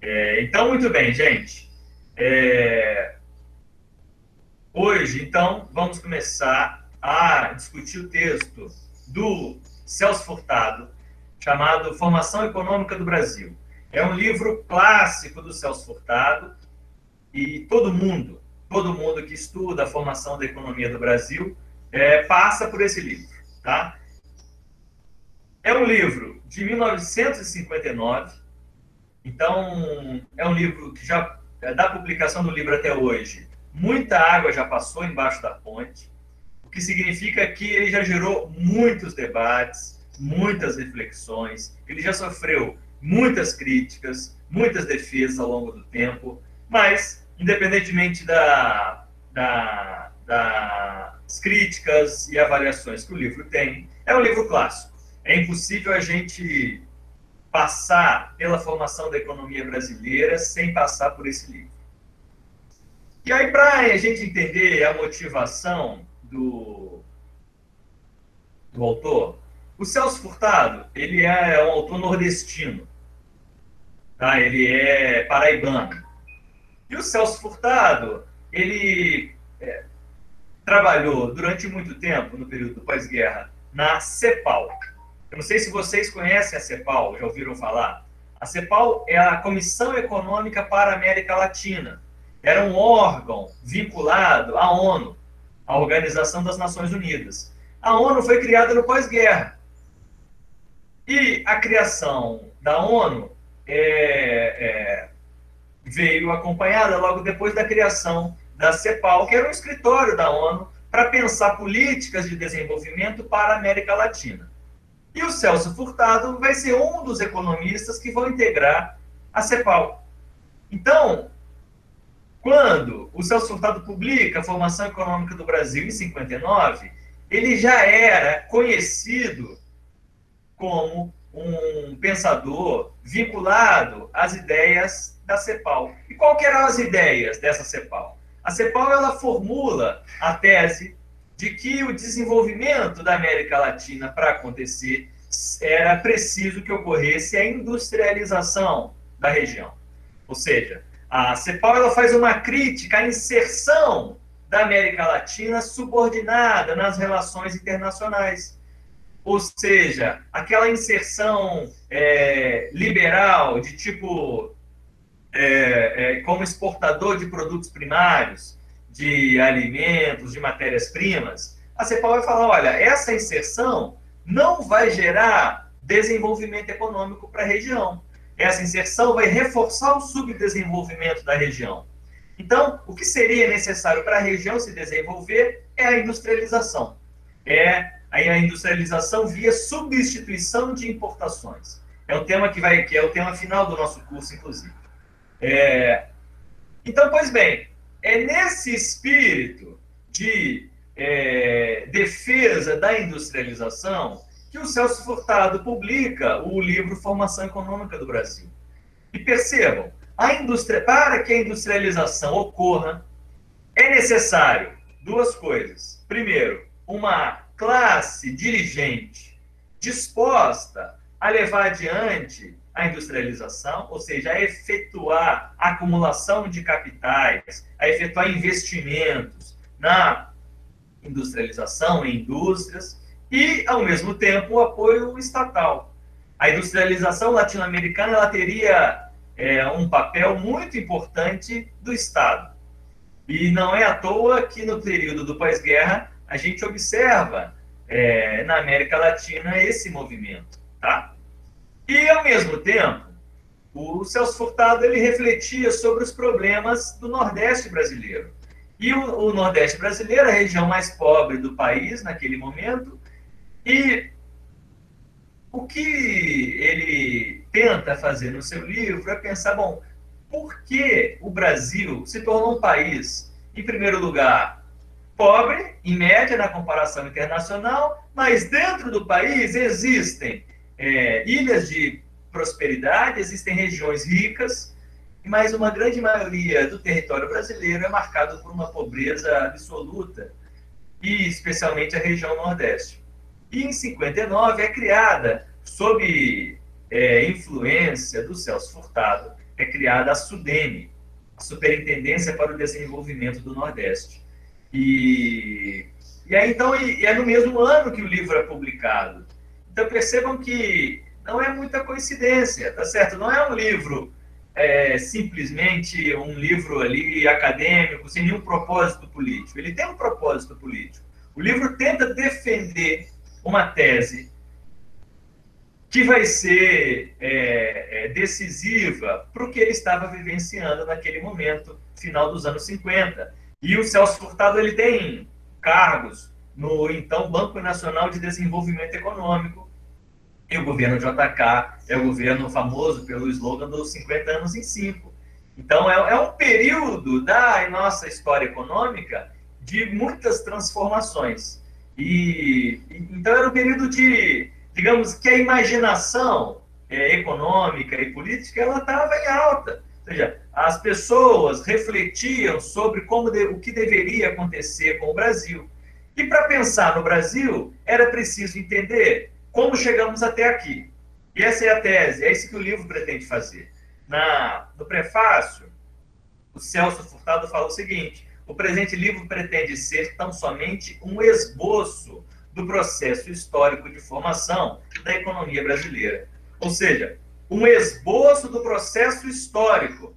Então, muito bem, gente. É, Hoje, então, vamos começar a discutir o texto do Celso Furtado, chamado Formação Econômica do Brasil. É um livro clássico do Celso Furtado e todo mundo que estuda a formação da economia do Brasil passa por esse livro, tá? É um livro de 1959. Então, é um livro que já, da publicação do livro até hoje, muita água já passou embaixo da ponte, o que significa que ele já gerou muitos debates, muitas reflexões, ele já sofreu muitas críticas, muitas defesas ao longo do tempo, mas, independentemente das críticas e avaliações que o livro tem, é um livro clássico. É impossível a gente passar pela formação da economia brasileira sem passar por esse livro. E aí, para a gente entender a motivação do autor, o Celso Furtado, ele é um autor nordestino, tá? Ele é paraibano. E o Celso Furtado, ele trabalhou durante muito tempo, no período do pós-guerra, na CEPAL. Eu não sei se vocês conhecem a CEPAL, já ouviram falar. A CEPAL é a Comissão Econômica para a América Latina. Era um órgão vinculado à ONU, a Organização das Nações Unidas. A ONU foi criada no pós-guerra. E a criação da ONU veio acompanhada logo depois da criação da CEPAL, que era um escritório da ONU para pensar políticas de desenvolvimento para a América Latina. E o Celso Furtado vai ser um dos economistas que vão integrar a CEPAL. Então, quando o Celso Furtado publica a Formação Econômica do Brasil em 59, ele já era conhecido como um pensador vinculado às ideias da CEPAL. E qual que eram as ideias dessa CEPAL? A CEPAL ela formula a tese de que o desenvolvimento da América Latina para acontecer era preciso que ocorresse a industrialização da região. Ou seja, a CEPAL ela faz uma crítica à inserção da América Latina subordinada nas relações internacionais. Ou seja, aquela inserção liberal de tipo como exportador de produtos primários, de alimentos, de matérias-primas, a CEPAL vai falar, olha, essa inserção não vai gerar desenvolvimento econômico para a região. Essa inserção vai reforçar o subdesenvolvimento da região. Então, o que seria necessário para a região se desenvolver é a industrialização. A industrialização via substituição de importações. É um tema que é o tema final do nosso curso, inclusive. Então, pois bem, é nesse espírito de defesa da industrialização que o Celso Furtado publica o livro Formação Econômica do Brasil. E percebam, para que a industrialização ocorra, é necessário duas coisas. Primeiro, uma classe dirigente disposta a levar adiante a industrialização, ou seja, a efetuar a acumulação de capitais, a efetuar investimentos na industrialização, em indústrias, e, ao mesmo tempo, o apoio estatal. A industrialização latino-americana ela teria um papel muito importante do Estado. E não é à toa que, no período do pós-guerra, a gente observa na América Latina esse movimento. Tá? E, ao mesmo tempo, o Celso Furtado ele refletia sobre os problemas do Nordeste brasileiro. E o Nordeste brasileiro, a região mais pobre do país naquele momento, e o que ele tenta fazer no seu livro é pensar, bom, por que o Brasil se tornou um país, em primeiro lugar, pobre, em média, na comparação internacional, mas dentro do país existem ilhas de prosperidade, existem regiões ricas, mas uma grande maioria do território brasileiro é marcado por uma pobreza absoluta, e especialmente a região Nordeste. E em 59 é criada, sob influência do Celso Furtado, é criada a SUDENE, a Superintendência para o Desenvolvimento do Nordeste. E, e aí, então, é no mesmo ano que o livro é publicado. Então, percebam que não é muita coincidência, tá certo? Não é um livro simplesmente um livro ali acadêmico, sem nenhum propósito político. Ele tem um propósito político. O livro tenta defender uma tese que vai ser decisiva para o que ele estava vivenciando naquele momento, final dos anos 50. E o Celso Furtado ele tem cargos no então Banco Nacional de Desenvolvimento Econômico, e o governo JK é o governo famoso pelo slogan dos 50 anos em 5. Então, é um período da nossa história econômica de muitas transformações. Então, era um período de, digamos, que a imaginação econômica e política ela estava em alta. Ou seja, as pessoas refletiam sobre o que deveria acontecer com o Brasil. E para pensar no Brasil, era preciso entender como chegamos até aqui. E essa é a tese, é isso que o livro pretende fazer. No prefácio, o Celso Furtado fala o seguinte: o presente livro pretende ser tão somente um esboço do processo histórico de formação da economia brasileira. Ou seja, um esboço do processo histórico.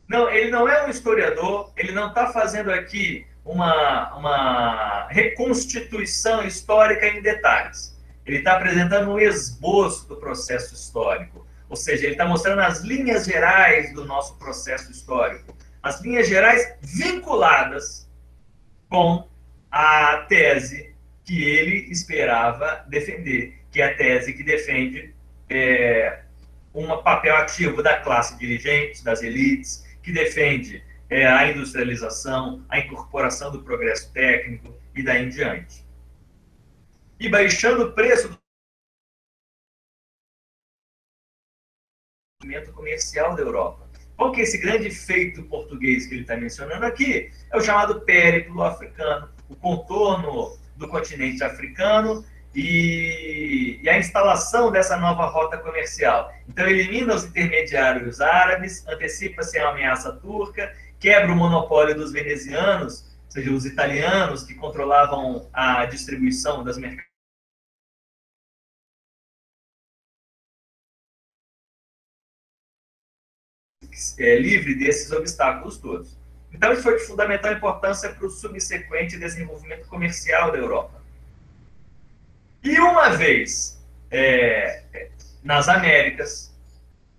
Não, ele não é um historiador, ele não está fazendo aqui uma reconstituição histórica em detalhes. Ele está apresentando um esboço do processo histórico. Ou seja, ele está mostrando as linhas gerais do nosso processo histórico. As linhas gerais vinculadas com a tese que ele esperava defender, que é a tese que defende um papel ativo da classe dirigente, das elites, que defende a industrialização, a incorporação do progresso técnico e daí em diante. E baixando o preço do movimento comercial da Europa. Qual que é esse grande feito português que ele está mencionando aqui? É o chamado périplo africano, o contorno do continente africano e a instalação dessa nova rota comercial. Então, elimina os intermediários árabes, antecipa-se a ameaça turca, quebra o monopólio dos venezianos, ou seja, os italianos que controlavam a distribuição das mercadorias livre desses obstáculos todos. Então, isso foi de fundamental importância para o subsequente desenvolvimento comercial da Europa. E uma vez nas Américas,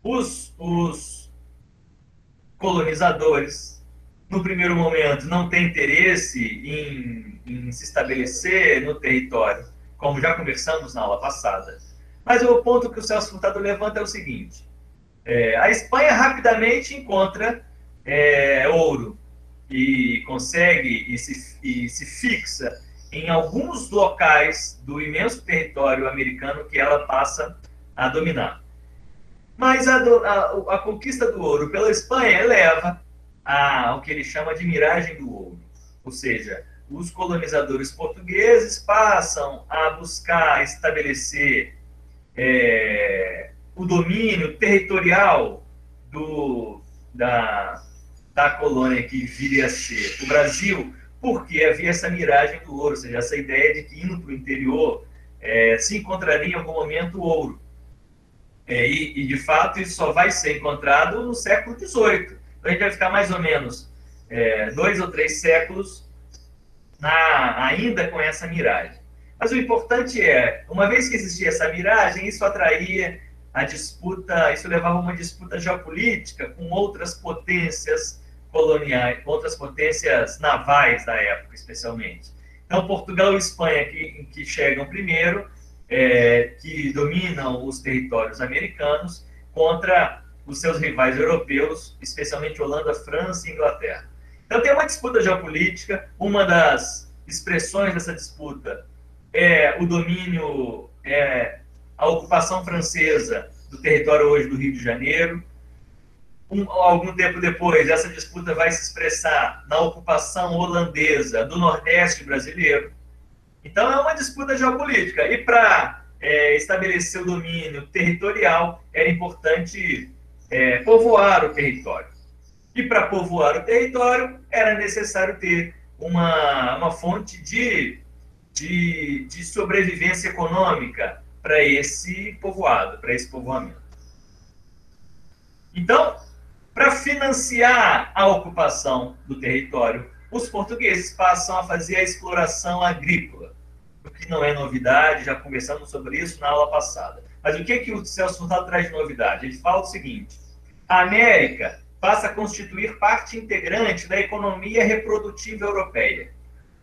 os colonizadores, no primeiro momento, não têm interesse em se estabelecer no território, como já conversamos na aula passada. Mas o ponto que o Celso Furtado levanta é o seguinte: a Espanha rapidamente encontra ouro e consegue e se fixa em alguns locais do imenso território americano que ela passa a dominar. Mas a conquista do ouro pela Espanha leva ao que ele chama de miragem do ouro. Ou seja, os colonizadores portugueses passam a buscar estabelecer o domínio territorial da colônia que viria a ser o Brasil, porque havia essa miragem do ouro, ou seja, essa ideia de que indo para o interior se encontraria em algum momento ouro. E, de fato, isso só vai ser encontrado no século XVIII. Então, a gente vai ficar mais ou menos 2 ou 3 séculos ainda com essa miragem. Mas o importante uma vez que existia essa miragem, isso atraía a disputa, isso levava a uma disputa geopolítica com outras potências coloniais, outras potências navais da época, especialmente. Então, Portugal e Espanha, que chegam primeiro, que dominam os territórios americanos contra os seus rivais europeus, especialmente Holanda, França e Inglaterra. Então, tem uma disputa geopolítica. Uma das expressões dessa disputa é o domínio, a ocupação francesa do território hoje do Rio de Janeiro. Algum tempo depois, essa disputa vai se expressar na ocupação holandesa do Nordeste brasileiro. Então, é uma disputa geopolítica. E para estabelecer o domínio territorial, era importante povoar o território. E para povoar o território, era necessário ter uma fonte de sobrevivência econômica para esse povoado, para esse povoamento. Então, para financiar a ocupação do território, os portugueses passam a fazer a exploração agrícola, o que não é novidade, já conversamos sobre isso na aula passada. Mas o que o Celso Furtado traz de novidade? Ele fala o seguinte: a América passa a constituir parte integrante da economia reprodutiva europeia.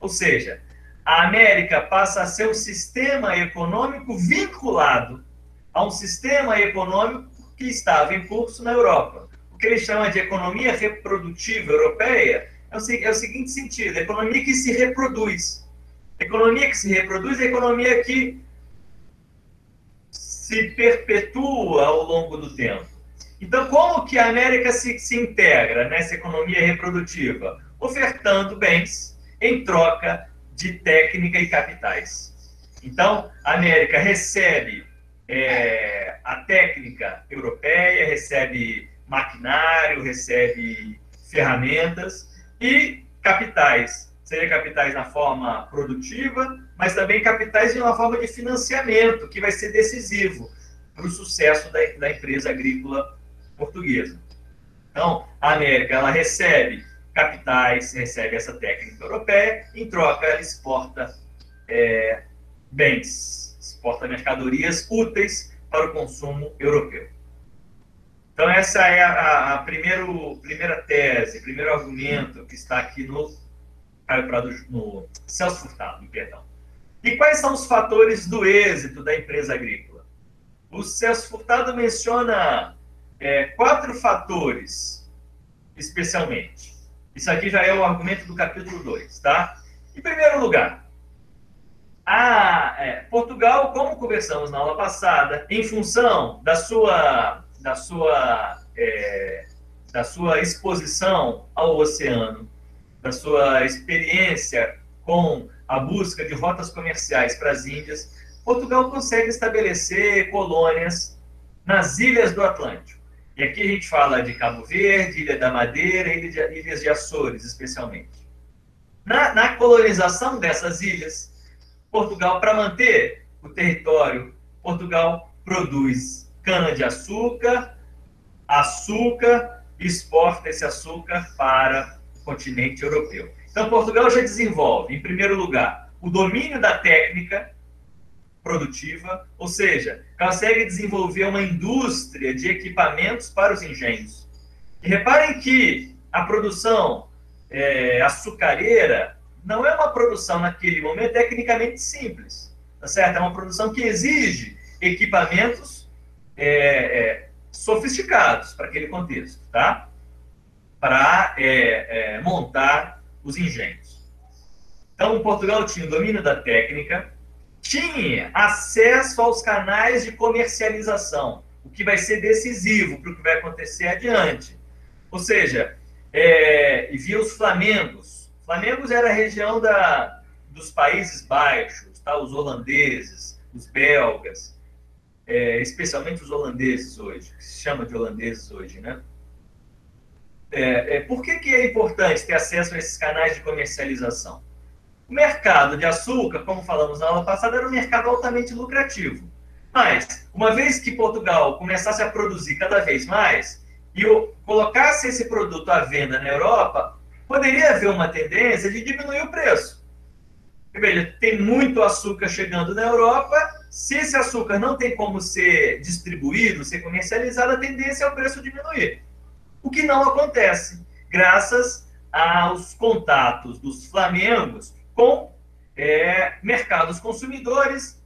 Ou seja, a América passa a ser um sistema econômico vinculado a um sistema econômico que estava em curso na Europa. O que ele chama de economia reprodutiva europeia é o seguinte sentido: a economia que se reproduz. A economia que se reproduz é a economia que se perpetua ao longo do tempo. Então, como que a América se integra nessa economia reprodutiva? Ofertando bens em troca de técnica e capitais. Então, a América recebe a técnica europeia, recebe maquinário, recebe ferramentas e capitais. Seja capitais na forma produtiva, mas também capitais de uma forma de financiamento, que vai ser decisivo para o sucesso da empresa agrícola portuguesa. Então, a América ela recebe capitais, recebe essa técnica europeia, em troca ela exporta bens, exporta mercadorias úteis para o consumo europeu. Então, essa é a primeira tese, primeiro argumento que está aqui no Celso Furtado, perdão. E quais são os fatores do êxito da empresa agrícola? O Celso Furtado menciona 4 fatores, especialmente. Isso aqui já é o argumento do capítulo 2, tá? Em primeiro lugar, Portugal, como conversamos na aula passada, em função da sua exposição ao oceano, da sua experiência com a busca de rotas comerciais para as Índias, Portugal consegue estabelecer colônias nas ilhas do Atlântico. E aqui a gente fala de Cabo Verde, Ilha da Madeira e Ilhas de Açores, especialmente. Na colonização dessas ilhas, Portugal, para manter o território, Portugal produz cana-de-açúcar, açúcar, e exporta esse açúcar para o continente europeu. Então, Portugal já desenvolve, em primeiro lugar, o domínio da técnica produtiva, ou seja, consegue desenvolver uma indústria de equipamentos para os engenhos. E reparem que a produção açucareira não é uma produção, naquele momento, tecnicamente simples, tá certo? É uma produção que exige equipamentos sofisticados para aquele contexto, tá? Para montar os engenhos. Então, Portugal tinha o domínio da técnica, tinha acesso aos canais de comercialização, o que vai ser decisivo para o que vai acontecer adiante. Ou seja, e via os flamengos. Flamengos era a região dos Países Baixos, tá? Os holandeses, os belgas, especialmente os holandeses hoje, que se chama de holandeses hoje, né? Por que é importante ter acesso a esses canais de comercialização? O mercado de açúcar, como falamos na aula passada, era um mercado altamente lucrativo. Mas, uma vez que Portugal começasse a produzir cada vez mais e colocasse esse produto à venda na Europa, poderia haver uma tendência de diminuir o preço. Veja, tem muito açúcar chegando na Europa, se esse açúcar não tem como ser distribuído, ser comercializado, a tendência é o preço diminuir. O que não acontece, graças aos contatos dos flamengos com mercados consumidores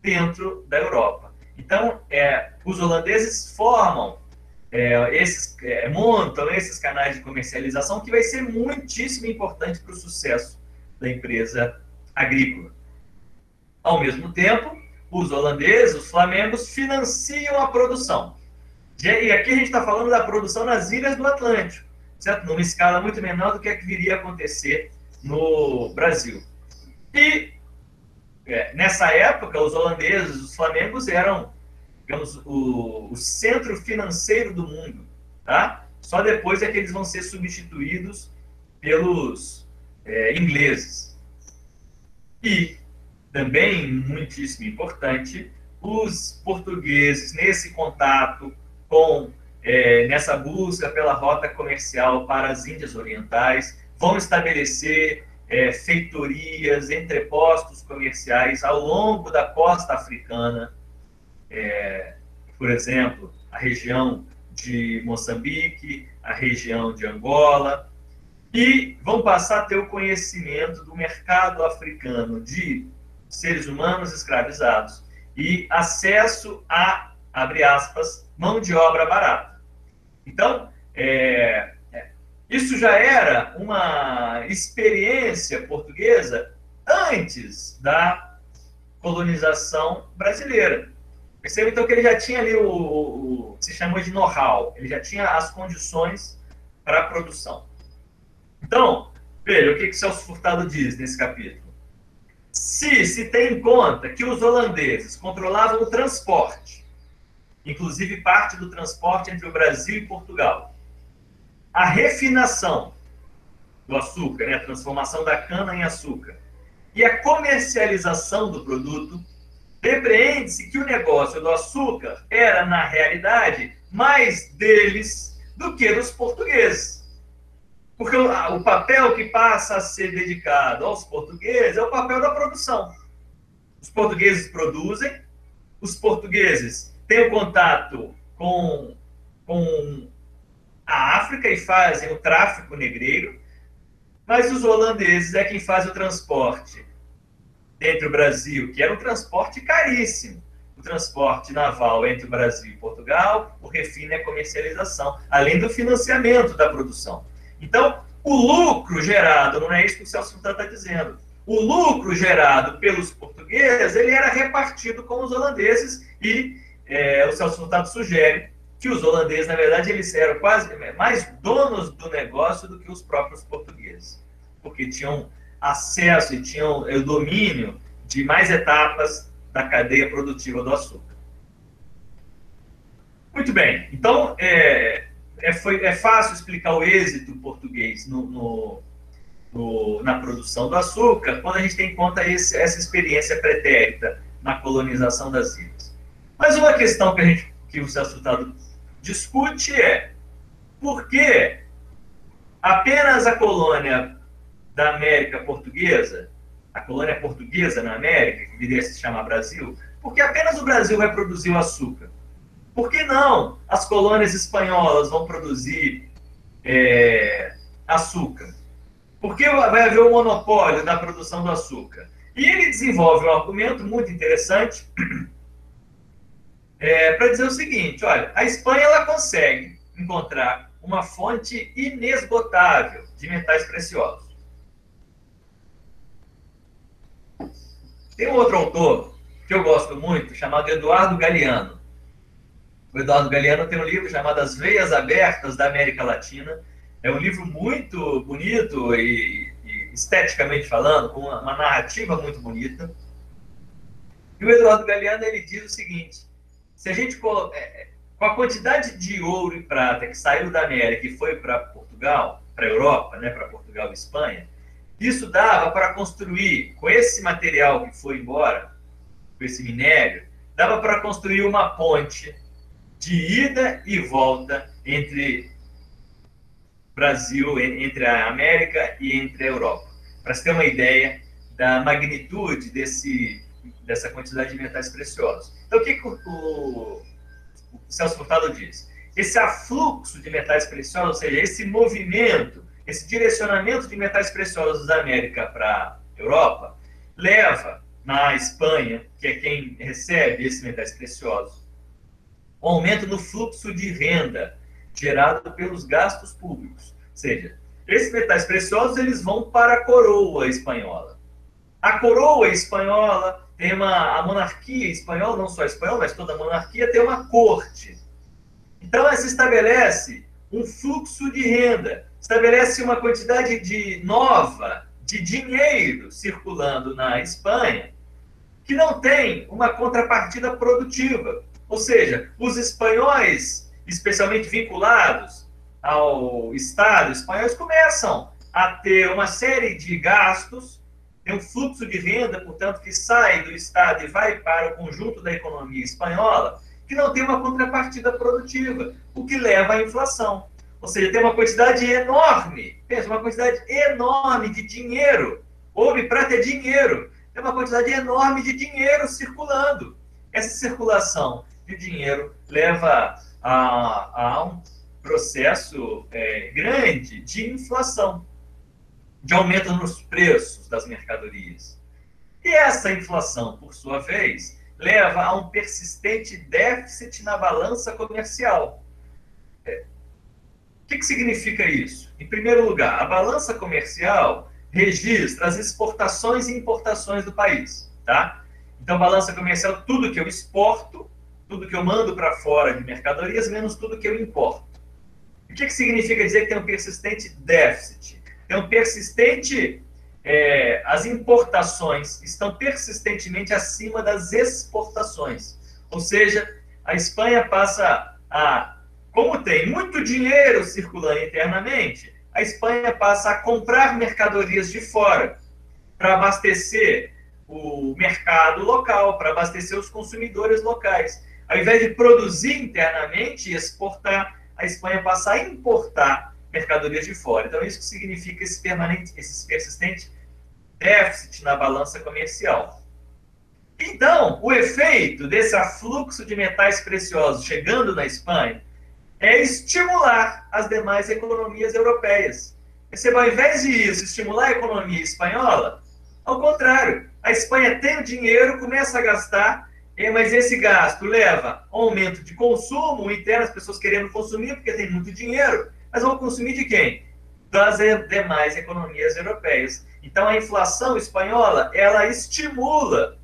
dentro da Europa. Então, os holandeses montam esses canais de comercialização, que vai ser muitíssimo importante para o sucesso da empresa agrícola. Ao mesmo tempo, os holandeses, os flamengos, financiam a produção. E aqui a gente está falando da produção nas ilhas do Atlântico, certo? Numa escala muito menor do que viria a acontecer no Brasil. E nessa época, os holandeses, os flamengos, eram digamos, o centro financeiro do mundo, tá? Só depois é que eles vão ser substituídos pelos ingleses. E, também, muitíssimo importante, os portugueses, nesse contato com, nessa busca pela rota comercial para as Índias Orientais, vão estabelecer feitorias, entrepostos comerciais ao longo da costa africana, por exemplo, a região de Moçambique, a região de Angola, e vão passar a ter o conhecimento do mercado africano de seres humanos escravizados e acesso a, abre aspas, mão de obra barata. Então, isso já era uma experiência portuguesa antes da colonização brasileira. Perceba, então, que ele já tinha ali o que se chamou de know-how, ele já tinha as condições para a produção. Então, veja o que Celso Furtado diz nesse capítulo. Se tem em conta que os holandeses controlavam o transporte, inclusive parte do transporte entre o Brasil e Portugal, a refinação do açúcar, a transformação da cana em açúcar, e a comercialização do produto, depreende-se que o negócio do açúcar era, na realidade, mais deles do que dos portugueses. Porque o papel que passa a ser dedicado aos portugueses é o papel da produção. Os portugueses produzem, os portugueses têm o contato com a África e fazem o tráfico negreiro, mas os holandeses é quem faz o transporte entre o Brasil, que era um transporte caríssimo, o transporte naval entre o Brasil e Portugal, o refino e a comercialização, além do financiamento da produção. Então, o lucro gerado, não é isso que o Celso Furtado está dizendo, o lucro gerado pelos portugueses, ele era repartido com os holandeses e o Celso Furtado sugere que os holandeses, na verdade, eles eram quase mais donos do negócio do que os próprios portugueses, porque tinham acesso e tinham o domínio de mais etapas da cadeia produtiva do açúcar. Muito bem, então é fácil explicar o êxito português na produção do açúcar quando a gente tem em conta essa experiência pretérita na colonização das ilhas. Mas uma questão que o Celso Furtado discute é por que apenas a colônia da América portuguesa, a colônia portuguesa na América, que viria a se chamar Brasil, porque apenas o Brasil vai produzir o açúcar. Por que não as colônias espanholas vão produzir açúcar? Por que vai haver um monopólio da produção do açúcar? E ele desenvolve um argumento muito interessante para dizer o seguinte, olha, a Espanha ela consegue encontrar uma fonte inesgotável de metais preciosos. Tem um outro autor que eu gosto muito, chamado Eduardo Galeano. O Eduardo Galeano tem um livro chamado As Veias Abertas da América Latina. É um livro muito bonito e esteticamente falando, com uma narrativa muito bonita. E o Eduardo Galeano ele diz o seguinte, se a gente com a quantidade de ouro e prata que saiu da América e foi para Portugal, para a Europa, né, para Portugal e Espanha, isso dava para construir, com esse material que foi embora, com esse minério, dava para construir uma ponte de ida e volta entre Brasil, entre a América e entre a Europa. Para se ter uma ideia da magnitude dessa quantidade de metais preciosos. Então, o que o Celso Furtado diz? Esse afluxo de metais preciosos, ou seja, esse movimento, esse direcionamento de metais preciosos da América para a Europa, leva na Espanha, que é quem recebe esses metais preciosos, um aumento no fluxo de renda gerado pelos gastos públicos. Ou seja, esses metais preciosos eles vão para a coroa espanhola. A coroa espanhola tem a monarquia espanhola, não só a espanhola, mas toda a monarquia tem uma corte. Então, ela se estabelece um fluxo de renda, estabelece uma quantidade nova de dinheiro circulando na Espanha, que não tem uma contrapartida produtiva. Ou seja, os espanhóis, especialmente vinculados ao Estado espanhol, começam a ter uma série de gastos, tem um fluxo de renda, portanto, que sai do Estado e vai para o conjunto da economia espanhola, que não tem uma contrapartida produtiva, o que leva à inflação. Ou seja, tem uma quantidade enorme, pensa, uma quantidade enorme de dinheiro. Ouro e prata é dinheiro. Tem uma quantidade enorme de dinheiro circulando. Essa circulação de dinheiro leva a um processo grande de inflação, de aumento nos preços das mercadorias. E essa inflação, por sua vez, leva a um persistente déficit na balança comercial. O que significa isso? Em primeiro lugar, a balança comercial registra as exportações e importações do país, tá? Então, balança comercial, tudo que eu exporto, tudo que eu mando para fora de mercadorias, menos tudo que eu importo. O que significa dizer que tem um persistente déficit? Tem um persistente... as importações estão persistentemente acima das exportações. Ou seja, a Espanha passa a... Como tem muito dinheiro circulando internamente, a Espanha passa a comprar mercadorias de fora para abastecer o mercado local, para abastecer os consumidores locais. Ao invés de produzir internamente e exportar, a Espanha passa a importar mercadorias de fora. Então, isso significa esse persistente déficit na balança comercial. Então, o efeito desse afluxo de metais preciosos chegando na Espanha é estimular as demais economias europeias. Perceba, ao invés de isso, estimular a economia espanhola, ao contrário, a Espanha tem o dinheiro, começa a gastar, mas esse gasto leva a um aumento de consumo interno, as pessoas querendo consumir porque tem muito dinheiro, mas vão consumir de quem? Das demais economias europeias. Então, a inflação espanhola, ela estimula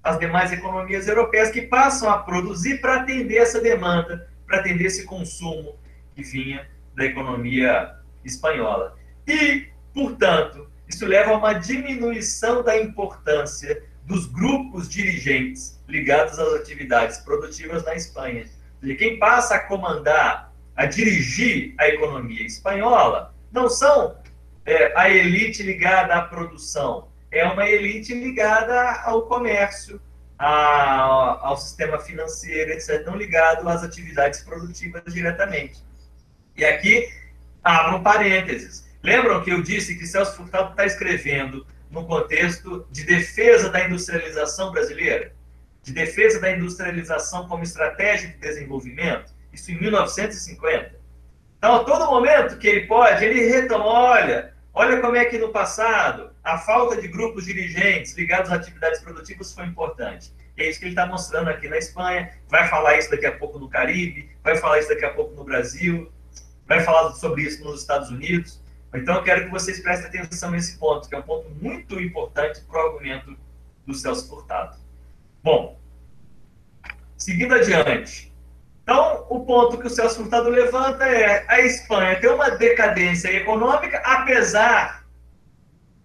as demais economias europeias que passam a produzir para atender essa demanda, para atender esse consumo que vinha da economia espanhola. E, portanto, isso leva a uma diminuição da importância dos grupos dirigentes ligados às atividades produtivas na Espanha. E quem passa a comandar, a dirigir a economia espanhola, não são a elite ligada à produção, é uma elite ligada ao comércio, ao sistema financeiro, etc., não ligado às atividades produtivas diretamente. E aqui, abro um parênteses. Lembram que eu disse que Celso Furtado está escrevendo no contexto de defesa da industrialização brasileira? De defesa da industrialização como estratégia de desenvolvimento? Isso em 1950. Então, a todo momento que ele pode, ele retoma, olha como é que no passado a falta de grupos dirigentes ligados às atividades produtivas foi importante. É isso que ele está mostrando aqui na Espanha, vai falar isso daqui a pouco no Caribe, vai falar isso daqui a pouco no Brasil, vai falar sobre isso nos Estados Unidos. Então, eu quero que vocês prestem atenção nesse ponto, que é um ponto muito importante para o argumento do Celso Furtado. Bom, seguindo adiante. Então, o ponto que o Celso Furtado levanta é a Espanha tem uma decadência econômica, apesar,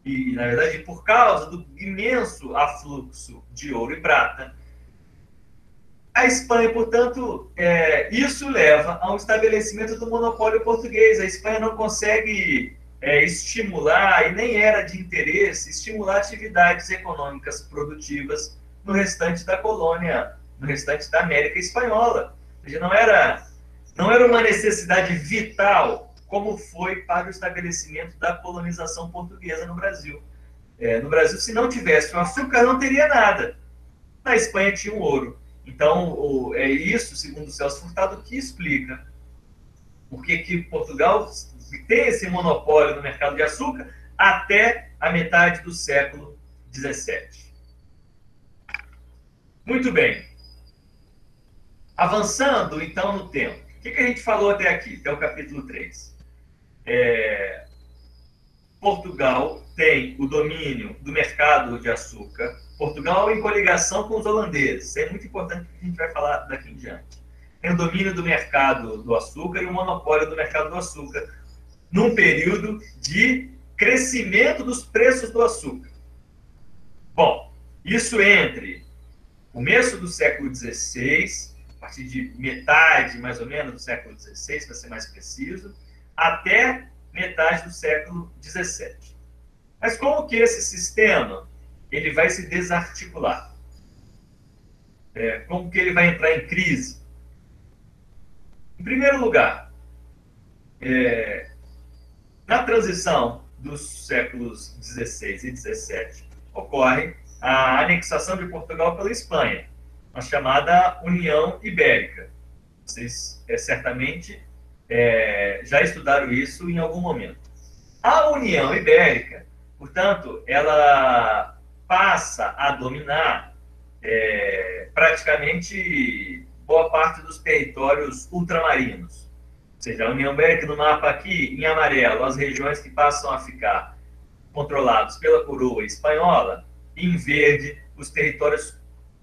e na verdade por causa do imenso afluxo de ouro e prata. A Espanha, portanto, isso leva ao estabelecimento do monopólio português. A Espanha não consegue estimular, e nem era de interesse, estimular atividades econômicas produtivas no restante da colônia, no restante da América Espanhola. Ou seja, não era uma necessidade vital, como foi para o estabelecimento da colonização portuguesa no Brasil. No Brasil, se não tivesse o açúcar, não teria nada. Na Espanha tinha o ouro. Então, é isso, segundo o Celso Furtado, que explica por que Portugal tem esse monopólio no mercado de açúcar até a metade do século XVII. Muito bem. Avançando, então, no tempo. O que a gente falou até aqui, até o capítulo 3? Portugal tem o domínio do mercado de açúcar. Portugal em coligação com os holandeses. Isso é muito importante, porque a gente vai falar daqui em diante. Tem o domínio do mercado do açúcar e o monopólio do mercado do açúcar, num período de crescimento dos preços do açúcar. Bom, isso entre começo do século XVI, a partir de metade, mais ou menos, do século XVI, para ser mais preciso, até metade do século XVII. Mas como que esse sistema ele vai se desarticular? Como que ele vai entrar em crise? Em primeiro lugar, na transição dos séculos XVI e XVII, ocorre a anexação de Portugal pela Espanha, a chamada União Ibérica. Vocês certamente já estudaram isso em algum momento. A União Ibérica, portanto, ela passa a dominar praticamente boa parte dos territórios ultramarinos. Ou seja, a União Ibérica, no mapa aqui, em amarelo, as regiões que passam a ficar controlados pela coroa espanhola, e em verde, os territórios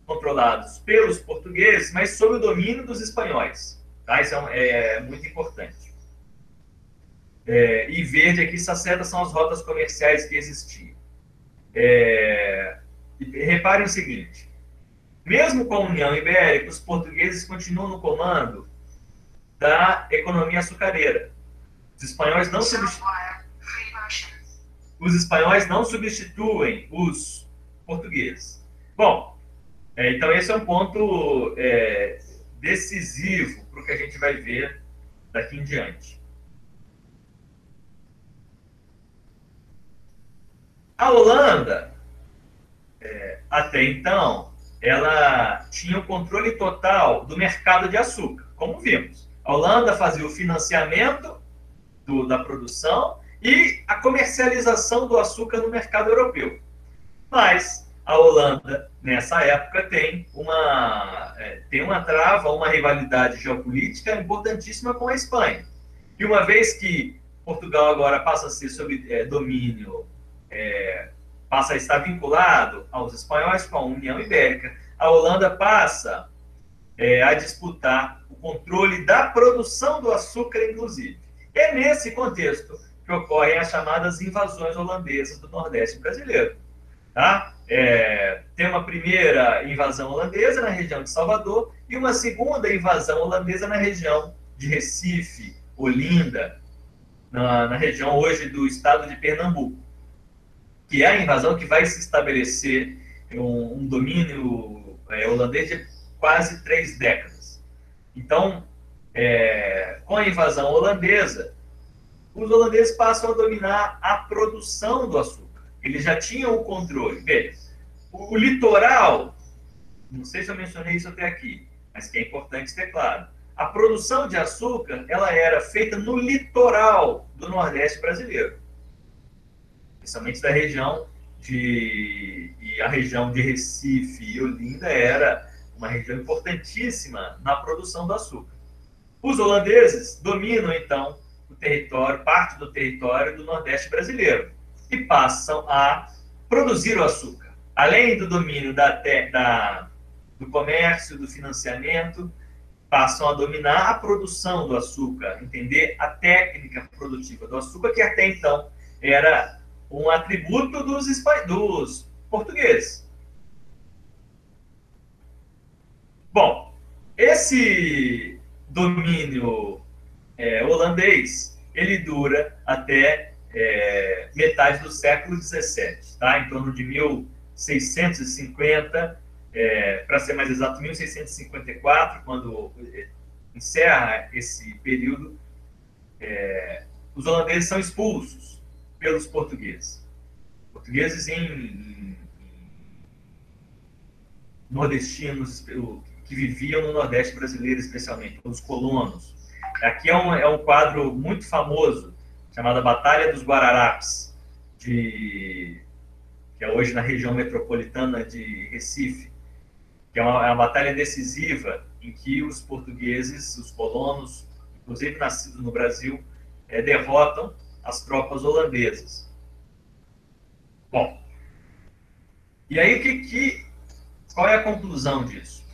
controlados pelos portugueses, mas sob o domínio dos espanhóis. Tá? Isso é muito importante. E verde aqui, essas são as rotas comerciais que existiam. Reparem o seguinte, mesmo com a União Ibérica, os portugueses continuam no comando da economia açucareira. Os espanhóis não substituem os portugueses. Bom, então esse é um ponto decisivo para o que a gente vai ver daqui em diante. A Holanda, até então, ela tinha o controle total do mercado de açúcar, como vimos. A Holanda fazia o financiamento da produção e a comercialização do açúcar no mercado europeu. Mas a Holanda, nessa época, tem uma trava, uma rivalidade geopolítica importantíssima com a Espanha. E uma vez que Portugal agora passa a ser sob domínio, passa a estar vinculado aos espanhóis com a União Ibérica, a Holanda passa a disputar o controle da produção do açúcar, inclusive. É nesse contexto que ocorrem as chamadas invasões holandesas do Nordeste brasileiro. Tá? Tem uma primeira invasão holandesa na região de Salvador e uma segunda invasão holandesa na região de Recife, Olinda, na região hoje do estado de Pernambuco, que é a invasão que vai se estabelecer um domínio holandês de quase 3 décadas. Então, com a invasão holandesa, os holandeses passam a dominar a produção do açúcar. Eles já tinham o controle. Veja, o litoral, não sei se eu mencionei isso até aqui, mas que é importante ter claro. A produção de açúcar, ela era feita no litoral do Nordeste brasileiro, principalmente da região e a região de Recife e Olinda era uma região importantíssima na produção do açúcar. Os holandeses dominam, então, o território, parte do território do Nordeste brasileiro e passam a produzir o açúcar. Além do domínio do comércio, do financiamento, passam a dominar a produção do açúcar, entender a técnica produtiva do açúcar, que até então era um atributo dos portugueses. Bom, esse domínio holandês, ele dura até metade do século XVII, tá? Em torno de 1650, para ser mais exato, 1654, quando encerra esse período, os holandeses são expulsos pelos portugueses. Portugueses nordestinos que viviam no Nordeste brasileiro, especialmente, os colonos. Aqui é um quadro muito famoso, chamado Batalha dos Guararapes, que é hoje na região metropolitana de Recife, que é uma batalha decisiva em que os portugueses, os colonos, inclusive nascidos no Brasil, derrotam as tropas holandesas. Bom, e aí qual é a conclusão disso?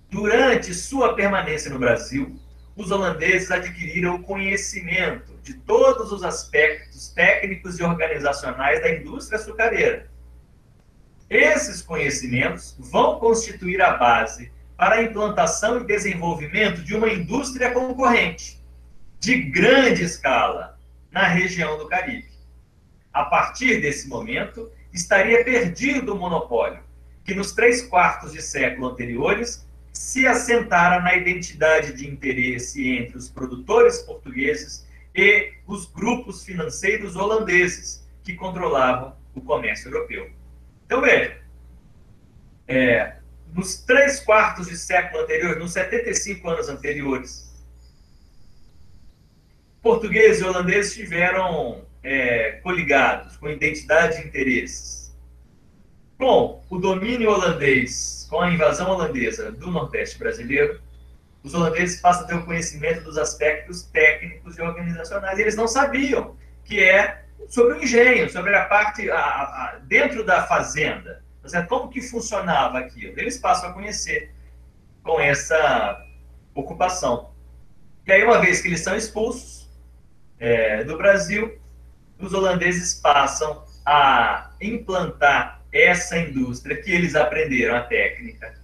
Durante sua permanência no Brasil, os holandeses adquiriram o conhecimento de todos os aspectos técnicos e organizacionais da indústria açucareira. Esses conhecimentos vão constituir a base para a implantação e desenvolvimento de uma indústria concorrente, de grande escala, na região do Caribe. A partir desse momento, estaria perdido o monopólio, que nos 3/4 de século anteriores se assentara na identidade de interesse entre os produtores portugueses e os grupos financeiros holandeses, que controlavam o comércio europeu. Então, veja, nos 3/4 de século anterior, nos 75 anos anteriores, portugueses e holandeses estiveram coligados, com identidade de interesses. Com o domínio holandês, com a invasão holandesa do Nordeste brasileiro, os holandeses passam a ter o conhecimento dos aspectos técnicos e organizacionais. E eles não sabiam que é sobre o engenho, sobre a parte dentro da fazenda. Como que funcionava aquilo? Eles passam a conhecer com essa ocupação. E aí, uma vez que eles são expulsos do Brasil, os holandeses passam a implantar essa indústria que eles aprenderam a técnica,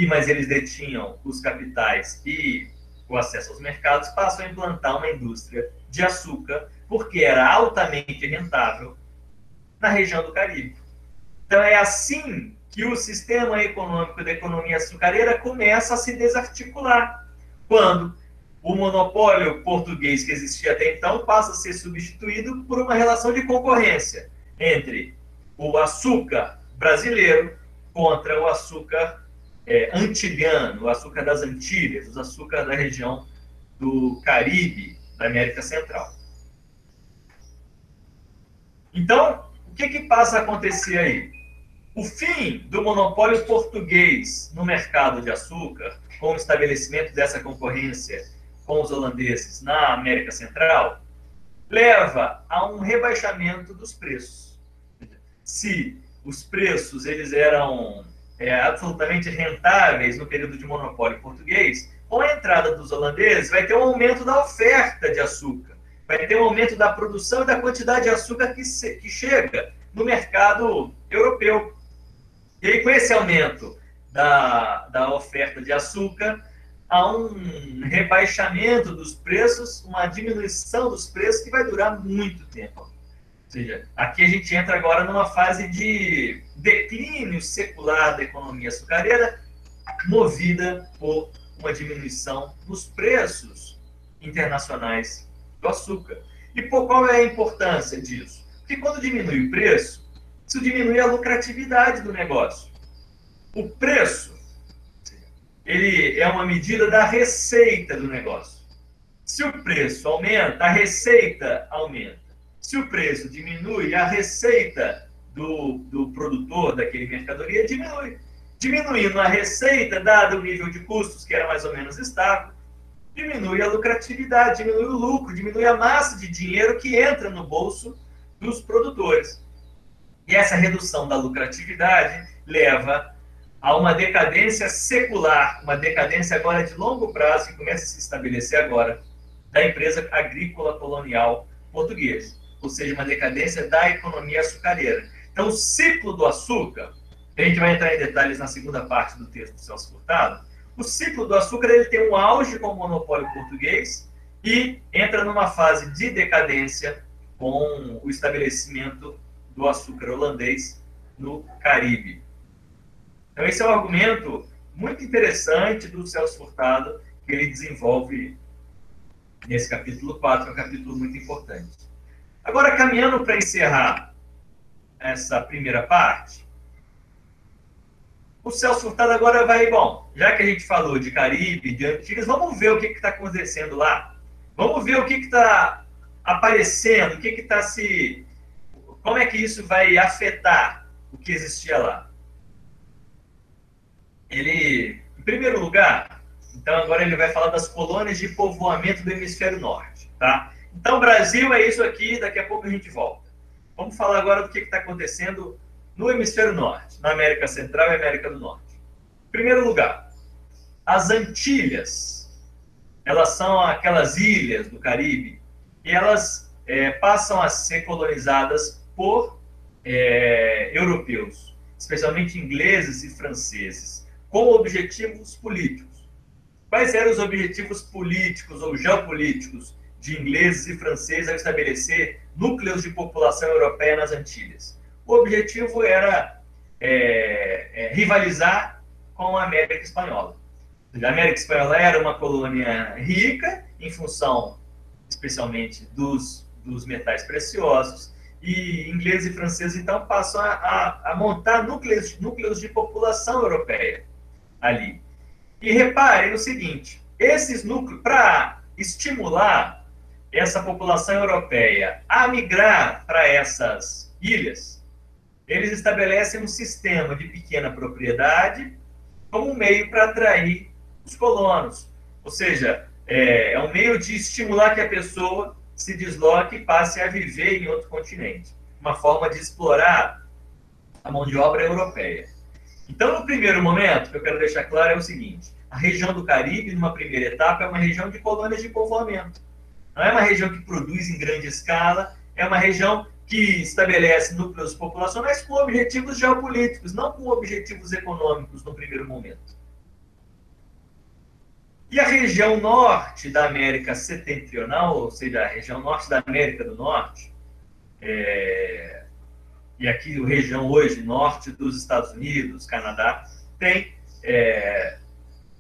mas eles detinham os capitais e o acesso aos mercados, passam a implantar uma indústria de açúcar, porque era altamente rentável na região do Caribe. Então é assim que o sistema econômico da economia açucareira começa a se desarticular, quando o monopólio português que existia até então passa a ser substituído por uma relação de concorrência entre o açúcar brasileiro contra o açúcar antilhano, o açúcar das Antilhas, os açúcares da região do Caribe, da América Central. Então, o que passa a acontecer aí? O fim do monopólio português no mercado de açúcar, com o estabelecimento dessa concorrência com os holandeses na América Central, leva a um rebaixamento dos preços. Se os preços eles eram absolutamente rentáveis no período de monopólio português, com a entrada dos holandeses vai ter um aumento da oferta de açúcar, vai ter um aumento da produção e da quantidade de açúcar que chega no mercado europeu. E aí, com esse aumento da oferta de açúcar, há um rebaixamento dos preços, uma diminuição dos preços que vai durar muito tempo. Ou seja, aqui a gente entra agora numa fase de declínio secular da economia açucareira, movida por uma diminuição nos preços internacionais do açúcar. E qual é a importância disso? Porque quando diminui o preço, isso diminui a lucratividade do negócio. O preço, ele é uma medida da receita do negócio. Se o preço aumenta, a receita aumenta. Se o preço diminui, a receita do produtor daquele mercadoria diminui. Diminuindo a receita, dado o nível de custos, que era mais ou menos estável, diminui a lucratividade, diminui o lucro, diminui a massa de dinheiro que entra no bolso dos produtores. E essa redução da lucratividade leva a uma decadência secular, uma decadência agora de longo prazo, que começa a se estabelecer agora, da empresa agrícola colonial portuguesa, ou seja, uma decadência da economia açucareira. Então, o ciclo do açúcar, a gente vai entrar em detalhes na segunda parte do texto do Celso Furtado, o ciclo do açúcar ele tem um auge com o monopólio português e entra numa fase de decadência com o estabelecimento do açúcar holandês no Caribe. Então, esse é um argumento muito interessante do Celso Furtado, que ele desenvolve nesse capítulo 4, que é um capítulo muito importante. Agora, caminhando para encerrar essa primeira parte, o Celso Furtado agora vai, bom, já que a gente falou de Caribe, de Antilhas, vamos ver o que está acontecendo lá. Vamos ver o que está aparecendo, como é que isso vai afetar o que existia lá. Ele, em primeiro lugar, então agora ele vai falar das colônias de povoamento do hemisfério norte, tá? Então, Brasil é isso aqui, daqui a pouco a gente volta. Vamos falar agora do que está acontecendo no hemisfério norte, na América Central e América do Norte. Em primeiro lugar, as Antilhas, elas são aquelas ilhas do Caribe, e elas passam a ser colonizadas por europeus. especialmente ingleses e franceses, com objetivos políticos. Quais eram os objetivos políticos ou geopolíticos de ingleses e franceses ao estabelecer núcleos de população europeia nas Antilhas? O objetivo era rivalizar com a América Espanhola. A América Espanhola era uma colônia rica, em função, especialmente, dos metais preciosos, e ingleses e franceses, então, passam a montar núcleos de população europeia ali. E reparem no seguinte, esses núcleos, para estimular essa população europeia a migrar para essas ilhas, eles estabelecem um sistema de pequena propriedade como um meio para atrair os colonos. Ou seja, é um meio de estimular que a pessoa se desloque e passe a viver em outro continente. Uma forma de explorar a mão de obra europeia. Então, no primeiro momento, o que eu quero deixar claro é o seguinte: a região do Caribe, numa primeira etapa, é uma região de colônias de povoamento. Não é uma região que produz em grande escala, é uma região que estabelece núcleos populacionais com objetivos geopolíticos, não com objetivos econômicos no primeiro momento. E a região norte da América setentrional, ou seja, a região norte da América do Norte, e aqui a região hoje norte dos Estados Unidos, Canadá, tem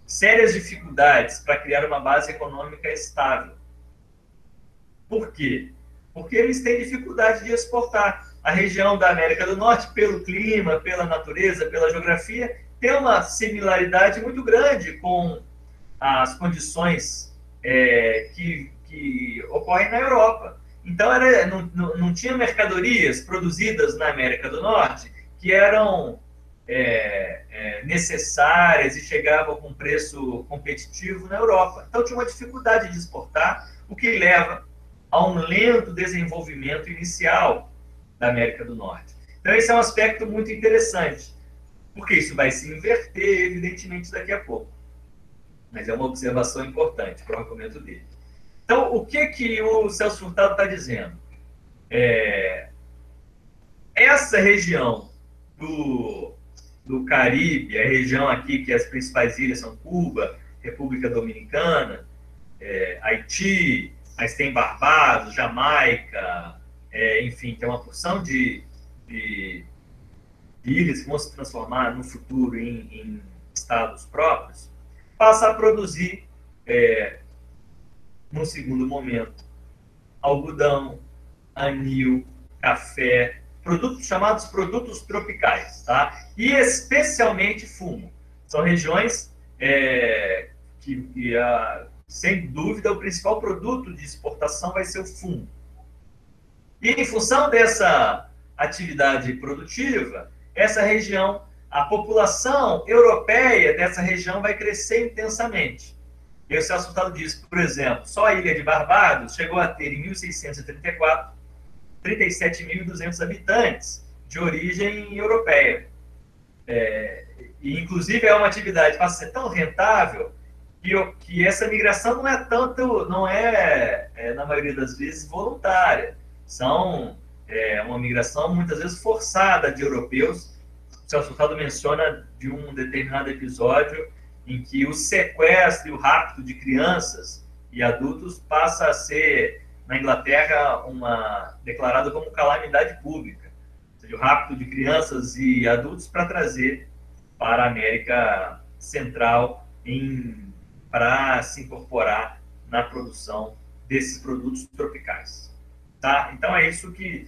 sérias dificuldades para criar uma base econômica estável. Por quê? Porque eles têm dificuldade de exportar. A região da América do Norte, pelo clima, pela natureza, pela geografia, tem uma similaridade muito grande com as condições que ocorrem na Europa. Então, não tinha mercadorias produzidas na América do Norte que eram necessárias e chegavam com preço competitivo na Europa. Então, tinha uma dificuldade de exportar, o que leva a um lento desenvolvimento inicial da América do Norte. Então, esse é um aspecto muito interessante, porque isso vai se inverter, evidentemente, daqui a pouco. Mas é uma observação importante para o argumento dele. Então, o que o Celso Furtado está dizendo? Essa região do Caribe, a região aqui que as principais ilhas são Cuba, República Dominicana, Haiti, mas tem Barbados, Jamaica, enfim, tem uma porção de ilhas que vão se transformar no futuro em estados próprios, passa a produzir, num segundo momento, algodão, anil, café, produtos chamados produtos tropicais, tá? E especialmente fumo. São regiões sem dúvida, o principal produto de exportação vai ser o fumo. E em função dessa atividade produtiva, essa região, a população europeia dessa região vai crescer intensamente. E o Celso Furtado diz, por exemplo, só a ilha de Barbados chegou a ter, em 1634, 37.200 habitantes de origem europeia. E, inclusive, é uma atividade para ser tão rentável que essa migração não é na maioria das vezes, voluntária. São uma migração, muitas vezes, forçada de europeus. O Celso Furtado menciona de um determinado episódio em que o sequestro e o rapto de crianças e adultos passa a ser, na Inglaterra, declarado como calamidade pública. Ou seja, o rapto de crianças e adultos para trazer para a América Central para se incorporar na produção desses produtos tropicais. Tá? Então, é isso que,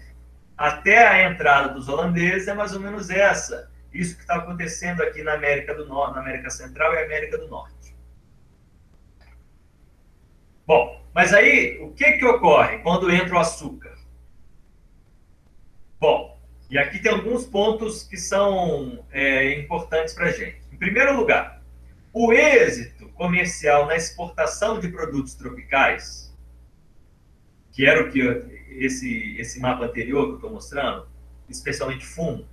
até a entrada dos holandeses, é mais ou menos isso que está acontecendo aqui na América do Norte, na América Central e América do Norte. Bom, mas aí, o que ocorre quando entra o açúcar? Bom, e aqui tem alguns pontos que são importantes para a gente. Em primeiro lugar, o êxito comercial na exportação de produtos tropicais, que era o que esse mapa anterior que eu estou mostrando, especialmente fumo,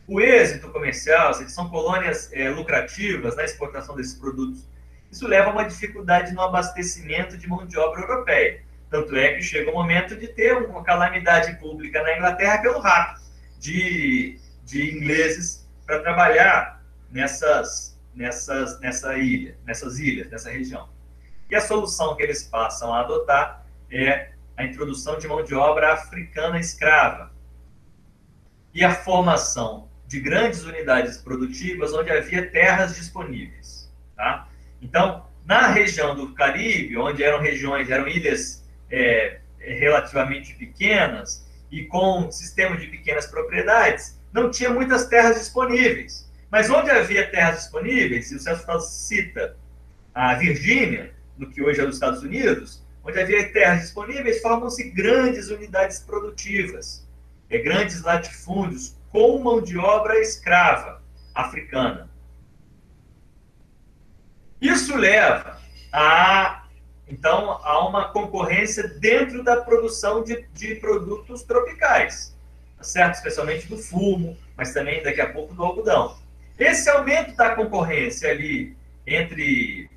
o êxito comercial, são colônias lucrativas na exportação desses produtos, isso leva a uma dificuldade no abastecimento de mão de obra europeia. Tanto é que chega o momento de ter uma calamidade pública na Inglaterra pelo rapto de ingleses para trabalhar nessas ilhas, nessa região. E a solução que eles passam a adotar é a introdução de mão de obra africana escrava e a formação de grandes unidades produtivas onde havia terras disponíveis. Tá? Então, na região do Caribe, onde eram ilhas relativamente pequenas e com um sistema de pequenas propriedades, não tinha muitas terras disponíveis. Mas onde havia terras disponíveis, e o Celso cita a Virgínia, no que hoje é os Estados Unidos, onde havia terras disponíveis, formam-se grandes unidades produtivas, grandes latifúndios com mão de obra escrava africana. Isso leva então, a uma concorrência dentro da produção de produtos tropicais, tá certo? Especialmente do fumo, mas também daqui a pouco do algodão. Esse aumento da concorrência ali entre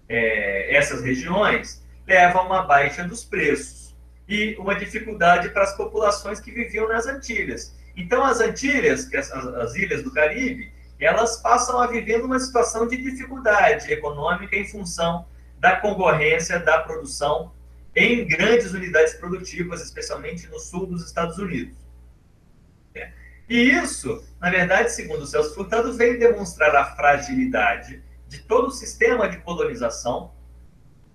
essas regiões leva a uma baixa dos preços e uma dificuldade para as populações que viviam nas Antilhas. Então, as Antilhas, que as ilhas do Caribe, elas passam a viver numa situação de dificuldade econômica em função da concorrência da produção em grandes unidades produtivas, especialmente no sul dos Estados Unidos. E isso, na verdade, segundo o Celso Furtado, vem demonstrar a fragilidade de todo o sistema de colonização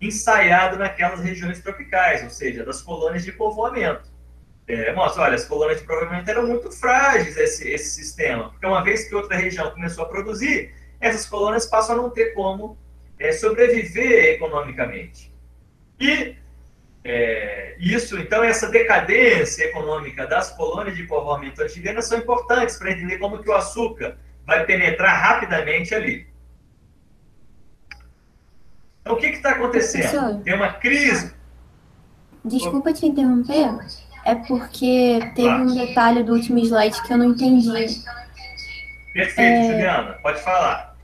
ensaiado naquelas regiões tropicais, ou seja, das colônias de povoamento. Mostra, olha, as colônias de povoamento eram muito frágeis, esse sistema, porque uma vez que outra região começou a produzir, essas colônias passam a não ter como sobreviver economicamente. E isso, então, essa decadência econômica das colônias de povoamento antigas são importantes para entender como que o açúcar vai penetrar rapidamente ali. Então, o que está acontecendo? Professor, Tem uma crise. desculpa te interromper, é porque teve um detalhe do último slide que eu não entendi. Perfeito, Juliana, pode falar.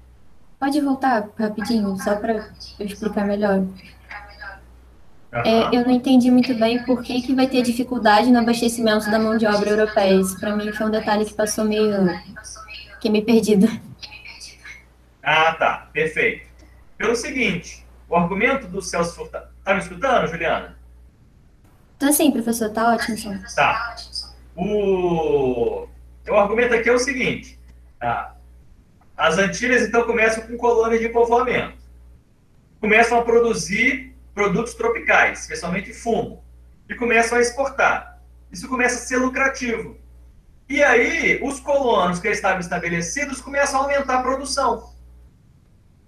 Pode voltar rapidinho, só para eu explicar melhor. Eu não entendi muito bem por que vai ter dificuldade no abastecimento da mão de obra europeia. Isso, para mim, foi um detalhe que passou meio perdida. Ah, tá, perfeito. Pelo seguinte, o argumento do Celso Furtado... Tá me escutando, Juliana? Então, sim, professor, tá ótimo, sim. Tá. O argumento aqui é o seguinte, tá? As Antilhas, então, começam com colônias de povoamento. Começam a produzir produtos tropicais, especialmente fumo, e começam a exportar. Isso começa a ser lucrativo. E aí, os colonos que estavam estabelecidos começam a aumentar a produção.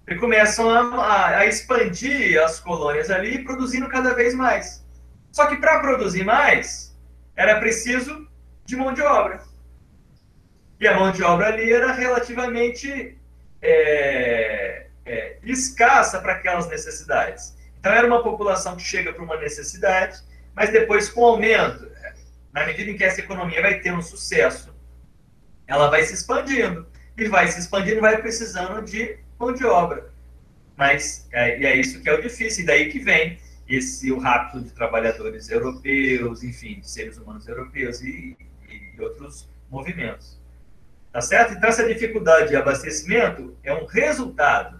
E começam a expandir as colônias ali, produzindo cada vez mais. Só que para produzir mais, era preciso de mão de obra. E a mão de obra ali era relativamente escassa para aquelas necessidades. Então, era uma população que chega para uma necessidade, mas depois, com o aumento, na medida em que essa economia vai ter um sucesso, ela vai se expandindo. E vai se expandindo e vai precisando de mão de obra. Mas é isso que é o difícil. E daí que vem o rapto de trabalhadores europeus, enfim, de seres humanos europeus e outros movimentos. Tá certo? Então, essa dificuldade de abastecimento é um resultado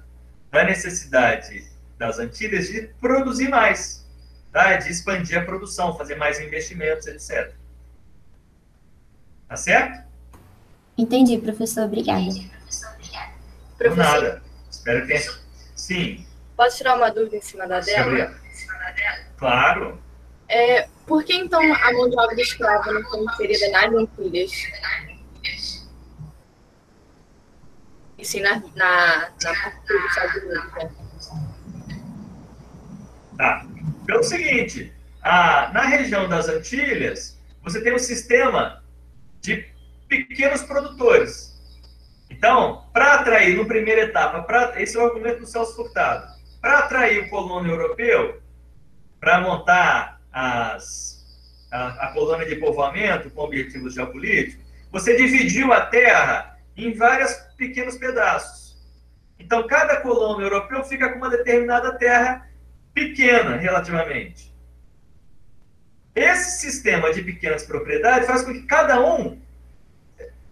da necessidade das Antilhas de produzir mais, tá? De expandir a produção, fazer mais investimentos, etc. Tá certo? Entendi, professor. Obrigada. Por nada. Espero que tenha... Sim. Posso tirar uma dúvida em cima da dela? Gabriela. Claro. Por que, então, a mão de obra escrava não foi inserida nas Antilhas? E sim na cultura dos Estados Unidos, né? Tá. Pelo seguinte, na região das Antilhas, você tem um sistema de pequenos produtores. Então, para atrair, no primeira etapa, esse é o argumento do Celso Furtado, para atrair o colono europeu, para montar a colônia de povoamento com objetivos geopolíticos, você dividiu a terra em vários pequenos pedaços. Então, cada colono europeu fica com uma determinada terra pequena, relativamente. Esse sistema de pequenas propriedades faz com que cada um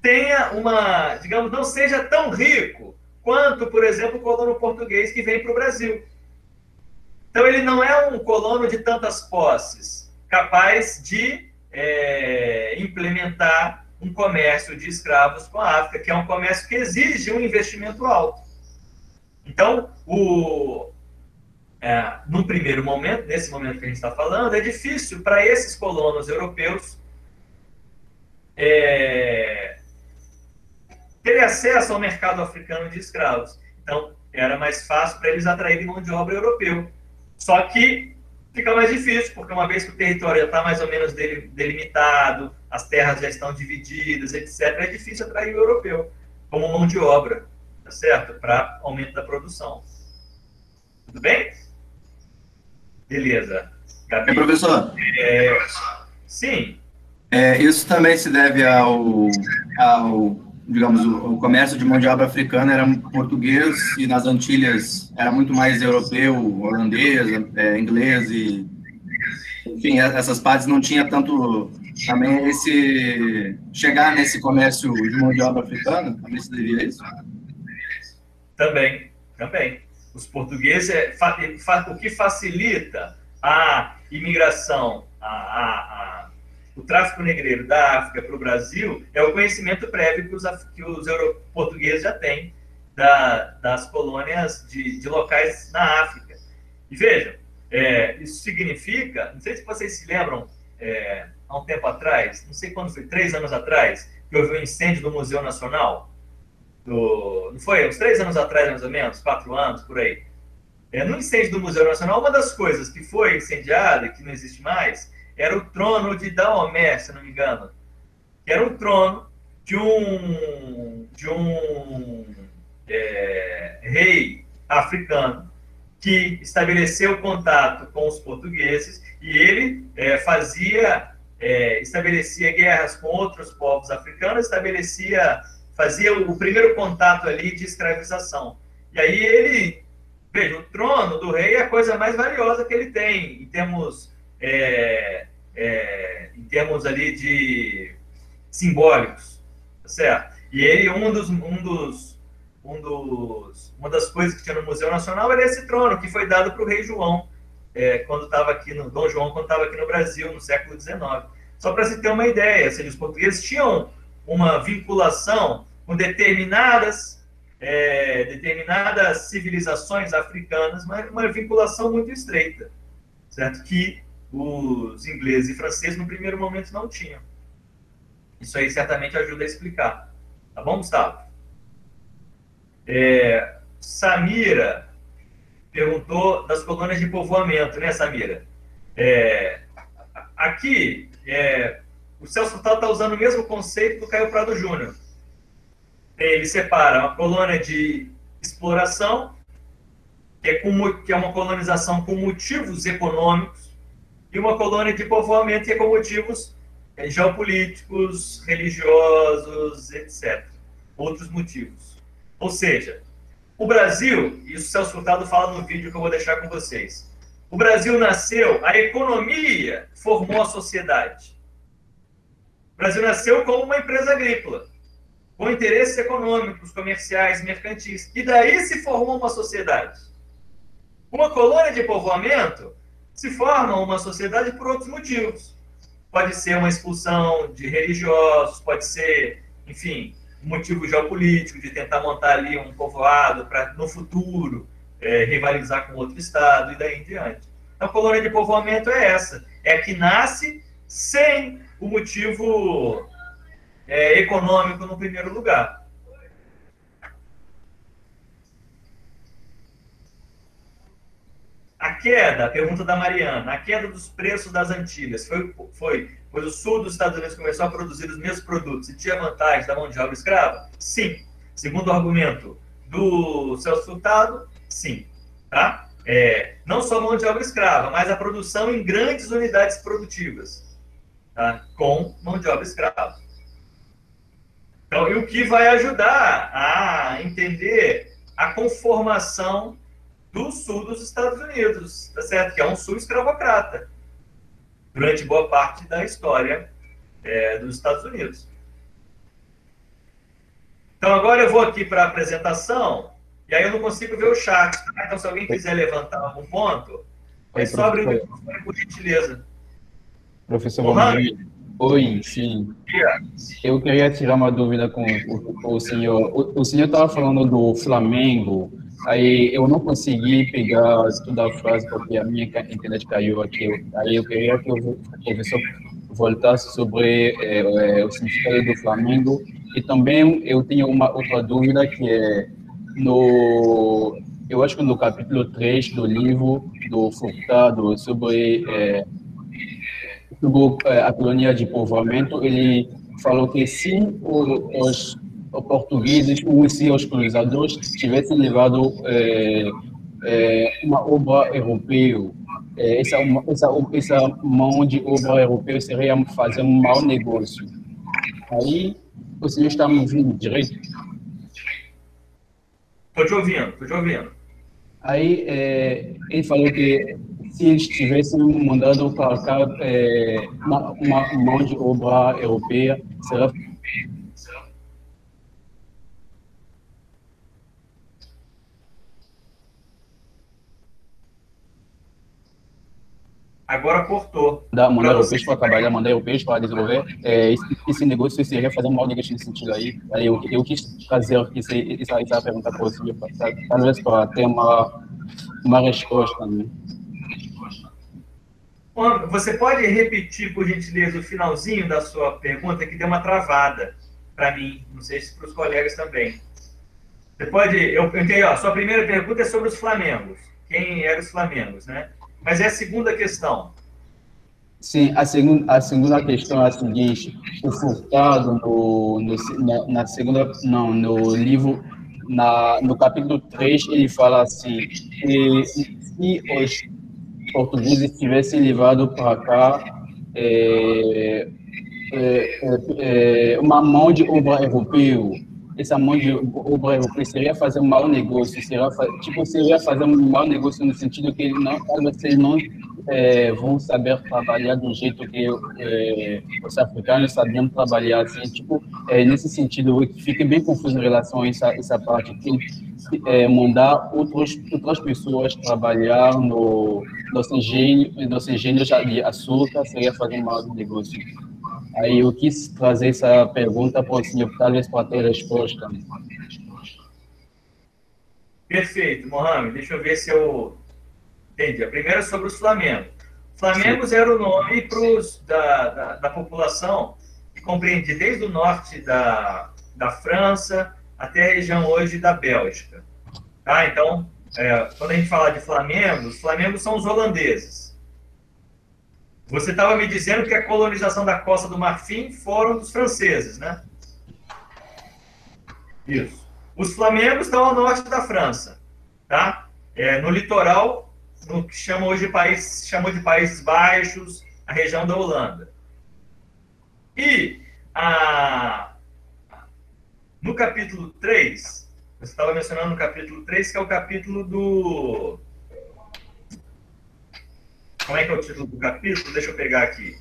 tenha uma, digamos, não seja tão rico quanto, por exemplo, o colono português que vem para o Brasil. Então, ele não é um colono de tantas posses, capaz de implementar um comércio de escravos com a África, que é um comércio que exige um investimento alto. Então, num primeiro momento, nesse momento que a gente está falando, é difícil para esses colonos europeus ter acesso ao mercado africano de escravos. Então, era mais fácil para eles atraírem mão de obra europeu. Só que fica mais difícil, porque uma vez que o território já está mais ou menos delimitado, as terras já estão divididas, etc., é difícil atrair o europeu como mão de obra, tá certo? Para aumento da produção. Tudo bem? Beleza. Gabi? Professor? Sim. Isso também se deve digamos, o comércio de mão de obra africana era português e nas Antilhas era muito mais europeu, holandês, inglês e, enfim, essas partes não tinha tanto também chegar nesse comércio de mão de obra africana, também se devia a isso? Também. Os portugueses, o que facilita a imigração, o tráfico negreiro da África para o Brasil é o conhecimento prévio que os portugueses já têm das colônias de locais na África. E vejam, isso significa, não sei se vocês se lembram, há um tempo atrás, não sei quando foi, 3 anos atrás, que houve um incêndio do Museu Nacional, não foi? Uns 3 anos atrás, mais ou menos, 4 anos, por aí. No incêndio do Museu Nacional, uma das coisas que foi incendiada e que não existe mais era o trono de Daomé, se não me engano. Que era um trono de um rei africano que estabeleceu contato com os portugueses e ele estabelecia guerras com outros povos africanos, fazia o primeiro contato ali de escravização. E aí veja, o trono do rei é a coisa mais valiosa que ele tem, em termos ali de simbólicos, tá certo? E ele, uma das coisas que tinha no Museu Nacional era esse trono, que foi dado para o rei João, quando estava aqui Dom João, quando estava aqui no Brasil, no século XIX. Só para se ter uma ideia, ou seja, os portugueses tinham uma vinculação com determinadas civilizações africanas, mas uma vinculação muito estreita, certo? Que os ingleses e franceses, no primeiro momento, não tinham. Isso aí certamente ajuda a explicar. Tá bom, Gustavo? Samira perguntou das colônias de povoamento, né, Samira? Aqui, o Celso Furtado está usando o mesmo conceito do Caio Prado Júnior. Ele separa uma colônia de exploração, que é uma colonização com motivos econômicos, e uma colônia de povoamento que é com motivos geopolíticos, religiosos, etc. Outros motivos. Ou seja, o Brasil, e o Celso Furtado fala no vídeo que eu vou deixar com vocês, o Brasil nasceu, a economia formou a sociedade. O Brasil nasceu como uma empresa agrícola, com interesses econômicos, comerciais, mercantis. E daí se formou uma sociedade. Uma colônia de povoamento se forma uma sociedade por outros motivos. Pode ser uma expulsão de religiosos, pode ser, enfim, um motivo geopolítico de tentar montar ali um povoado para, no futuro, rivalizar com outro estado e daí em diante. Então, a colônia de povoamento é essa. É a que nasce sem o motivo econômico no primeiro lugar. A pergunta da Mariana, a queda dos preços das Antilhas foi pois o sul dos Estados Unidos começou a produzir os mesmos produtos e tinha vantagem da mão de obra escrava? Sim. Segundo o argumento do Celso Furtado, sim. Tá? Não só mão de obra escrava, mas a produção em grandes unidades produtivas, tá? Com mão de obra escrava. Então, e o que vai ajudar a entender a conformação do sul dos Estados Unidos, tá certo? Que é um sul escravocrata, durante boa parte da história dos Estados Unidos. Então, agora eu vou aqui para a apresentação, e aí eu não consigo ver o chat. Tá? Então, se alguém quiser levantar algum ponto, é só abrir o microfone, por gentileza. Professor, bom Mohamed? dia. Oi, sim. Eu queria tirar uma dúvida com o senhor. O senhor estava falando do Flamengo, aí eu não consegui pegar toda a frase porque a minha internet caiu aqui. Aí eu queria que o professor voltasse sobre o significado do Flamengo. E também eu tenho uma outra dúvida que é eu acho que no capítulo 3 do livro do Furtado sobre a colônia de povoamento, ele falou que se os portugueses ou se os colonizadores tivessem levado uma obra europeia, essa mão de obra europeia seria fazer um mau negócio. Aí, o senhor está me ouvindo direito? Estou te ouvindo, estou te ouvindo. Aí, ele falou que se eles tivessem mandado para cá uma mão de obra europeia, será Agora cortou. mandar europeus para trabalhar, mandar europeus para desenvolver, esse negócio seria fazer um mau negócio nesse sentido aí. Aí eu quis fazer essa pergunta para o senhor, talvez para ter uma resposta, né? Você pode repetir, por gentileza, o finalzinho da sua pergunta, que deu uma travada para mim, não sei se para os colegas também. Você pode... Eu entendi, ó, sua primeira pergunta é sobre os Flamengos. Quem eram os Flamengos, né? Mas é a segunda questão. Sim, a segunda questão é a seguinte: o Furtado, no livro, no capítulo 3, ele fala assim, que se os portugueses tivessem levado para cá uma mão de obra europeu, essa mão de obra europeia seria fazer um mau negócio, seria fazer um mau negócio no sentido que vocês não vão saber trabalhar do jeito que os africanos sabiam trabalhar, assim, nesse sentido, fica bem confuso em relação a essa parte, que mandar outras pessoas trabalhar nos engenhos de açúcar seria fazer um mau negócio. Aí eu quis trazer essa pergunta para o senhor, talvez para ter resposta. Perfeito, Mohamed. Deixa eu ver se eu entendi. A primeira é sobre os Flamengos. Flamengos era o nome da população que compreendia desde o norte da França até a região hoje da Bélgica. Tá? Então, quando a gente fala de Flamengos, os Flamengos são os holandeses. Você estava me dizendo que a colonização da Costa do Marfim foram dos franceses, né? Isso. Os Flamengos estão ao norte da França, tá? No litoral, no que chamou de Países Baixos, a região da Holanda. E no capítulo 3, você estava mencionando no capítulo 3, que é o capítulo do... Como é que é o título do capítulo? Deixa eu pegar aqui.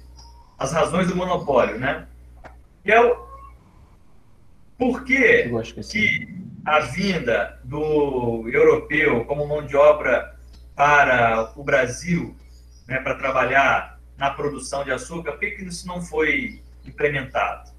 As razões do monopólio, né? E é o porquê que a vinda do europeu como mão de obra para o Brasil, né, para trabalhar na produção de açúcar, por que isso não foi implementado?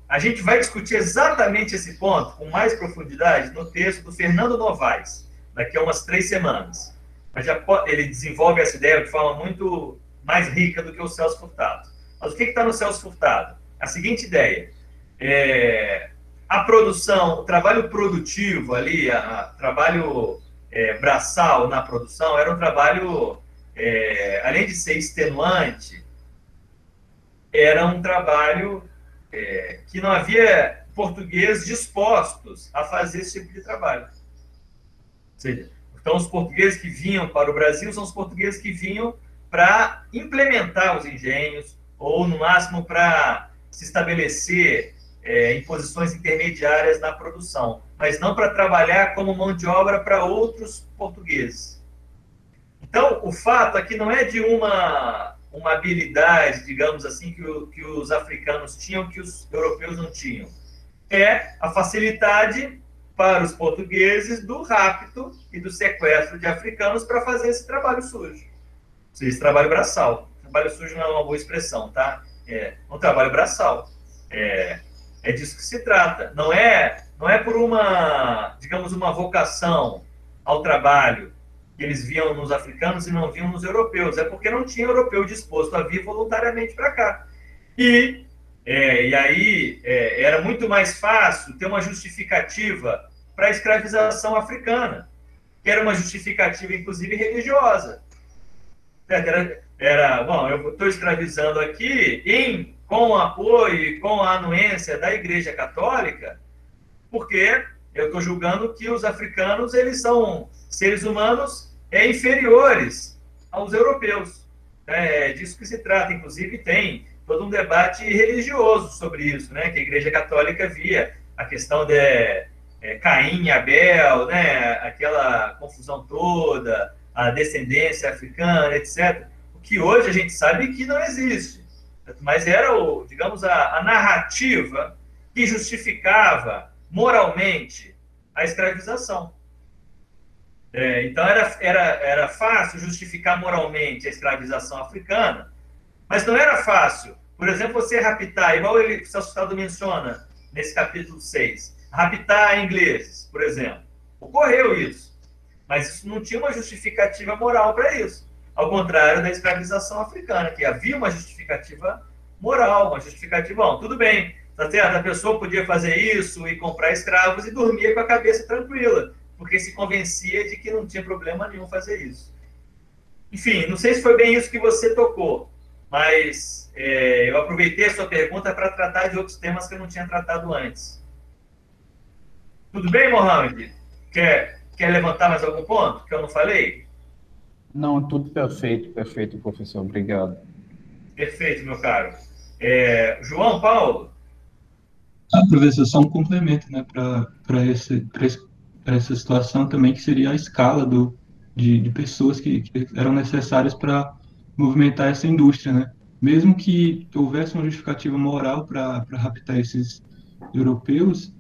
A gente vai discutir exatamente esse ponto com mais profundidade no texto do Fernando Novaes, daqui a umas 3 semanas. Mas ele desenvolve essa ideia de forma muito mais rica do que o Celso Furtado. Mas o que está no Celso Furtado? A seguinte ideia: a produção, o trabalho produtivo ali, trabalho braçal na produção, era um trabalho, além de ser extenuante, era um trabalho que não havia portugueses dispostos a fazer esse tipo de trabalho. Ou seja, então, os portugueses que vinham para o Brasil são os portugueses que vinham para implementar os engenhos, ou, no máximo, para se estabelecer em posições intermediárias na produção, mas não para trabalhar como mão de obra para outros portugueses. Então, o fato aqui não é de uma habilidade, digamos assim, que os africanos tinham, que os europeus não tinham. é a facilidade para os portugueses do rapto e do sequestro de africanos para fazer esse trabalho sujo. Esse trabalho braçal. Trabalho sujo não é uma boa expressão, tá? É um trabalho braçal. É disso que se trata. Não é por uma, digamos, uma vocação ao trabalho que eles viam nos africanos e não viam nos europeus. É porque não tinha europeu disposto a vir voluntariamente para cá. E aí era muito mais fácil ter uma justificativa para a escravização africana, que era uma justificativa, inclusive, religiosa. Bom, eu estou escravizando aqui com o apoio e com a anuência da Igreja Católica, porque eu estou julgando que os africanos eles são seres humanos inferiores aos europeus. É disso que se trata. Inclusive, tem todo um debate religioso sobre isso, né? Que a Igreja Católica via a questão de Caim e Abel, né? Aquela confusão toda, a descendência africana, etc. O que hoje a gente sabe que não existe. Mas era, digamos, a narrativa que justificava moralmente a escravização. Então, era fácil justificar moralmente a escravização africana, mas não era fácil, por exemplo, você raptar, igual o Celso Furtado menciona nesse capítulo 6, raptar ingleses, por exemplo. Ocorreu isso, mas isso não tinha uma justificativa moral para isso. Ao contrário da escravização africana, que havia uma justificativa moral, uma justificativa, bom, tudo bem, tá certo? A pessoa podia fazer isso e comprar escravos e dormia com a cabeça tranquila, porque se convencia de que não tinha problema nenhum fazer isso. Enfim, não sei se foi bem isso que você tocou, mas eu aproveitei a sua pergunta para tratar de outros temas que eu não tinha tratado antes. Tudo bem, Mohamed? Quer levantar mais algum ponto que eu não falei? Não, tudo perfeito, professor. Obrigado. Perfeito, meu caro. João Paulo? Professor, só um complemento, né, para essa situação também, que seria a escala de pessoas que eram necessárias para movimentar essa indústria, né? Mesmo que houvesse uma justificativa moral para raptar esses europeus,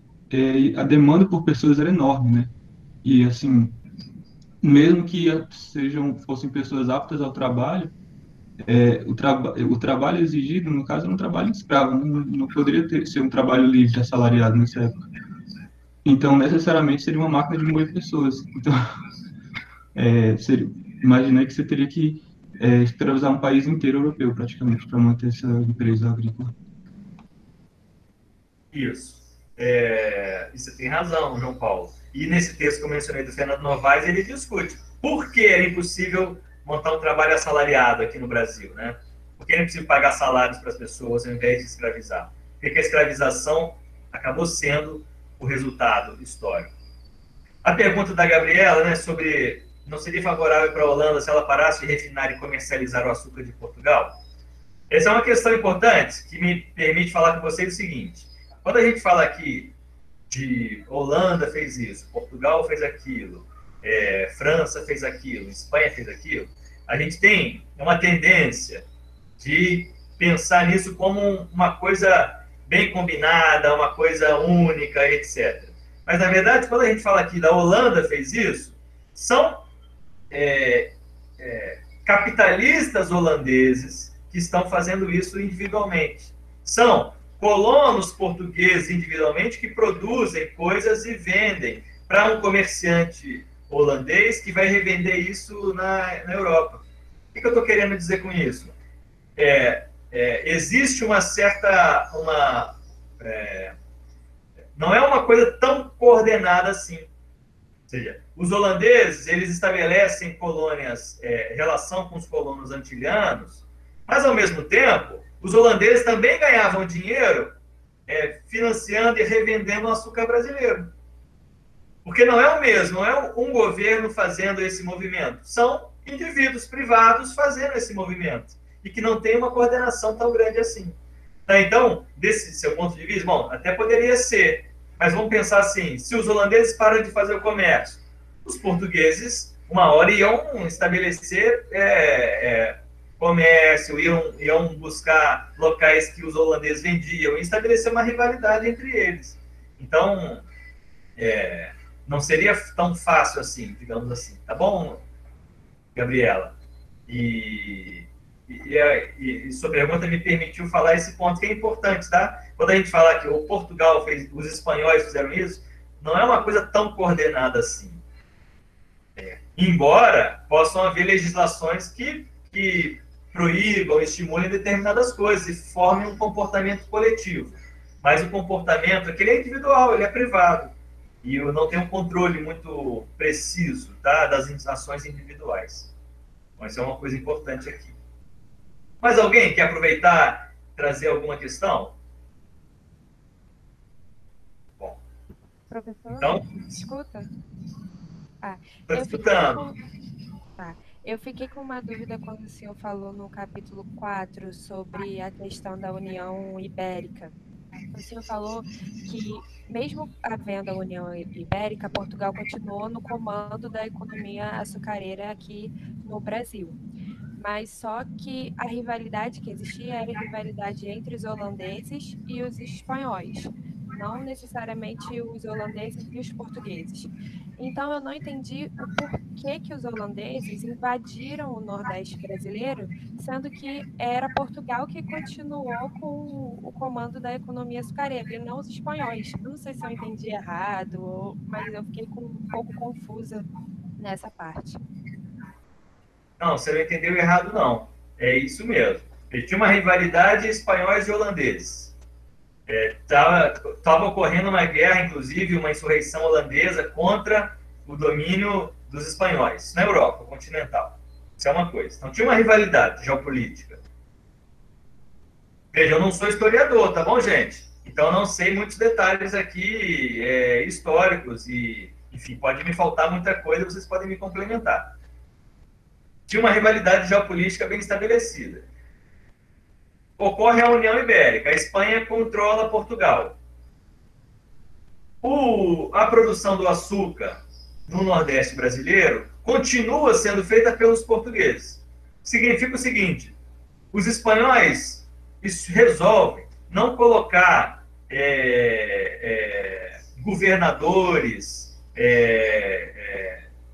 a demanda por pessoas era enorme, né? E, assim, mesmo que fossem pessoas aptas ao trabalho, o trabalho exigido, no caso, era um trabalho escravo, não poderia ser um trabalho livre, assalariado nessa época. Então, necessariamente, seria uma máquina de moer pessoas. Então, imaginei que você teria que escravizar um país inteiro europeu, praticamente, para manter essa empresa agrícola. Isso. Você tem razão, João Paulo. E nesse texto que eu mencionei do Fernando Novaes, ele discute por que era impossível montar um trabalho assalariado aqui no Brasil, né? Por que era impossível pagar salários para as pessoas ao invés de escravizar? Porque a escravização acabou sendo o resultado histórico. A pergunta da Gabriela, né, sobre não seria favorável para a Holanda se ela parasse de refinar e comercializar o açúcar de Portugal? Essa é uma questão importante que me permite falar com vocês o seguinte. Quando a gente fala aqui de Holanda fez isso, Portugal fez aquilo, França fez aquilo, Espanha fez aquilo, a gente tem uma tendência de pensar nisso como uma coisa bem combinada, uma coisa única, etc. Mas, na verdade, quando a gente fala aqui da Holanda fez isso, são capitalistas holandeses que estão fazendo isso individualmente. São colonos portugueses individualmente que produzem coisas e vendem para um comerciante holandês que vai revender isso na Europa. O que eu estou querendo dizer com isso? Existe uma certa... não é uma coisa tão coordenada assim. Ou seja, os holandeses, eles estabelecem colônias, relação com os colonos antilhanos, mas, ao mesmo tempo, os holandeses também ganhavam dinheiro financiando e revendendo o açúcar brasileiro. Porque não é o mesmo, não é um governo fazendo esse movimento. São indivíduos privados fazendo esse movimento. E que não tem uma coordenação tão grande assim. Então, desse seu ponto de vista, bom, até poderia ser. Mas vamos pensar assim, se os holandeses param de fazer o comércio, os portugueses, uma hora, iam estabelecer comércio, iam buscar locais que os holandeses vendiam, e estabelecer uma rivalidade entre eles. Então, não seria tão fácil assim, digamos assim. Tá bom, Gabriela? E sua pergunta me permitiu falar esse ponto que é importante, tá? Quando a gente fala que o Portugal fez, os espanhóis fizeram isso, não é uma coisa tão coordenada assim. Embora possam haver legislações que proíbam, estimulem determinadas coisas e formem um comportamento coletivo. Mas o comportamento aquele é individual, ele é privado. E eu não tenho um controle muito preciso, tá, das ações individuais. Então, isso é uma coisa importante aqui. Mas alguém quer aproveitar e trazer alguma questão? Bom. Professor, então, escuta. Estou escutando. Eu fiquei com uma dúvida quando o senhor falou no capítulo 4 sobre a questão da União Ibérica. O senhor falou que, mesmo havendo a União Ibérica, Portugal continuou no comando da economia açucareira aqui no Brasil. Mas só que a rivalidade que existia era a rivalidade entre os holandeses e os espanhóis, não necessariamente os holandeses e os portugueses. Então, eu não entendi o porquê que os holandeses invadiram o Nordeste brasileiro, sendo que era Portugal que continuou com o comando da economia açucareira, e não os espanhóis. Eu não sei se eu entendi errado, mas eu fiquei um pouco confusa nessa parte. Não, você não entendeu errado, não. É isso mesmo. Ele tinha uma rivalidade espanhóis e holandeses. Estava ocorrendo uma guerra, inclusive, uma insurreição holandesa contra o domínio dos espanhóis na Europa continental. Isso é uma coisa. Então, tinha uma rivalidade geopolítica. Veja, eu não sou historiador, tá bom, gente? Então, não sei muitos detalhes aqui históricos e, enfim, pode me faltar muita coisa, vocês podem me complementar. Tinha uma rivalidade geopolítica bem estabelecida. Ocorre a União Ibérica, a Espanha controla Portugal. A produção do açúcar no Nordeste brasileiro continua sendo feita pelos portugueses. Significa o seguinte, os espanhóis resolvem não colocar governadores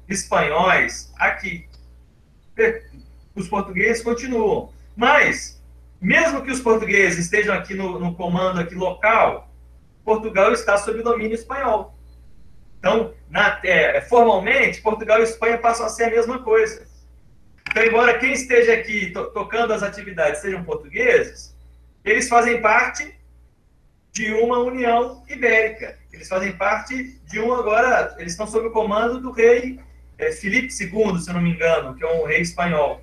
espanhóis aqui. Os portugueses continuam. Mas, mesmo que os portugueses estejam aqui no comando aqui local, Portugal está sob domínio espanhol. Então, formalmente, Portugal e Espanha passam a ser a mesma coisa. Então, embora quem esteja aqui tocando as atividades sejam portugueses, eles fazem parte de uma União Ibérica. Eles fazem parte de agora, eles estão sob o comando do rei Filipe II, se eu não me engano, que é um rei espanhol.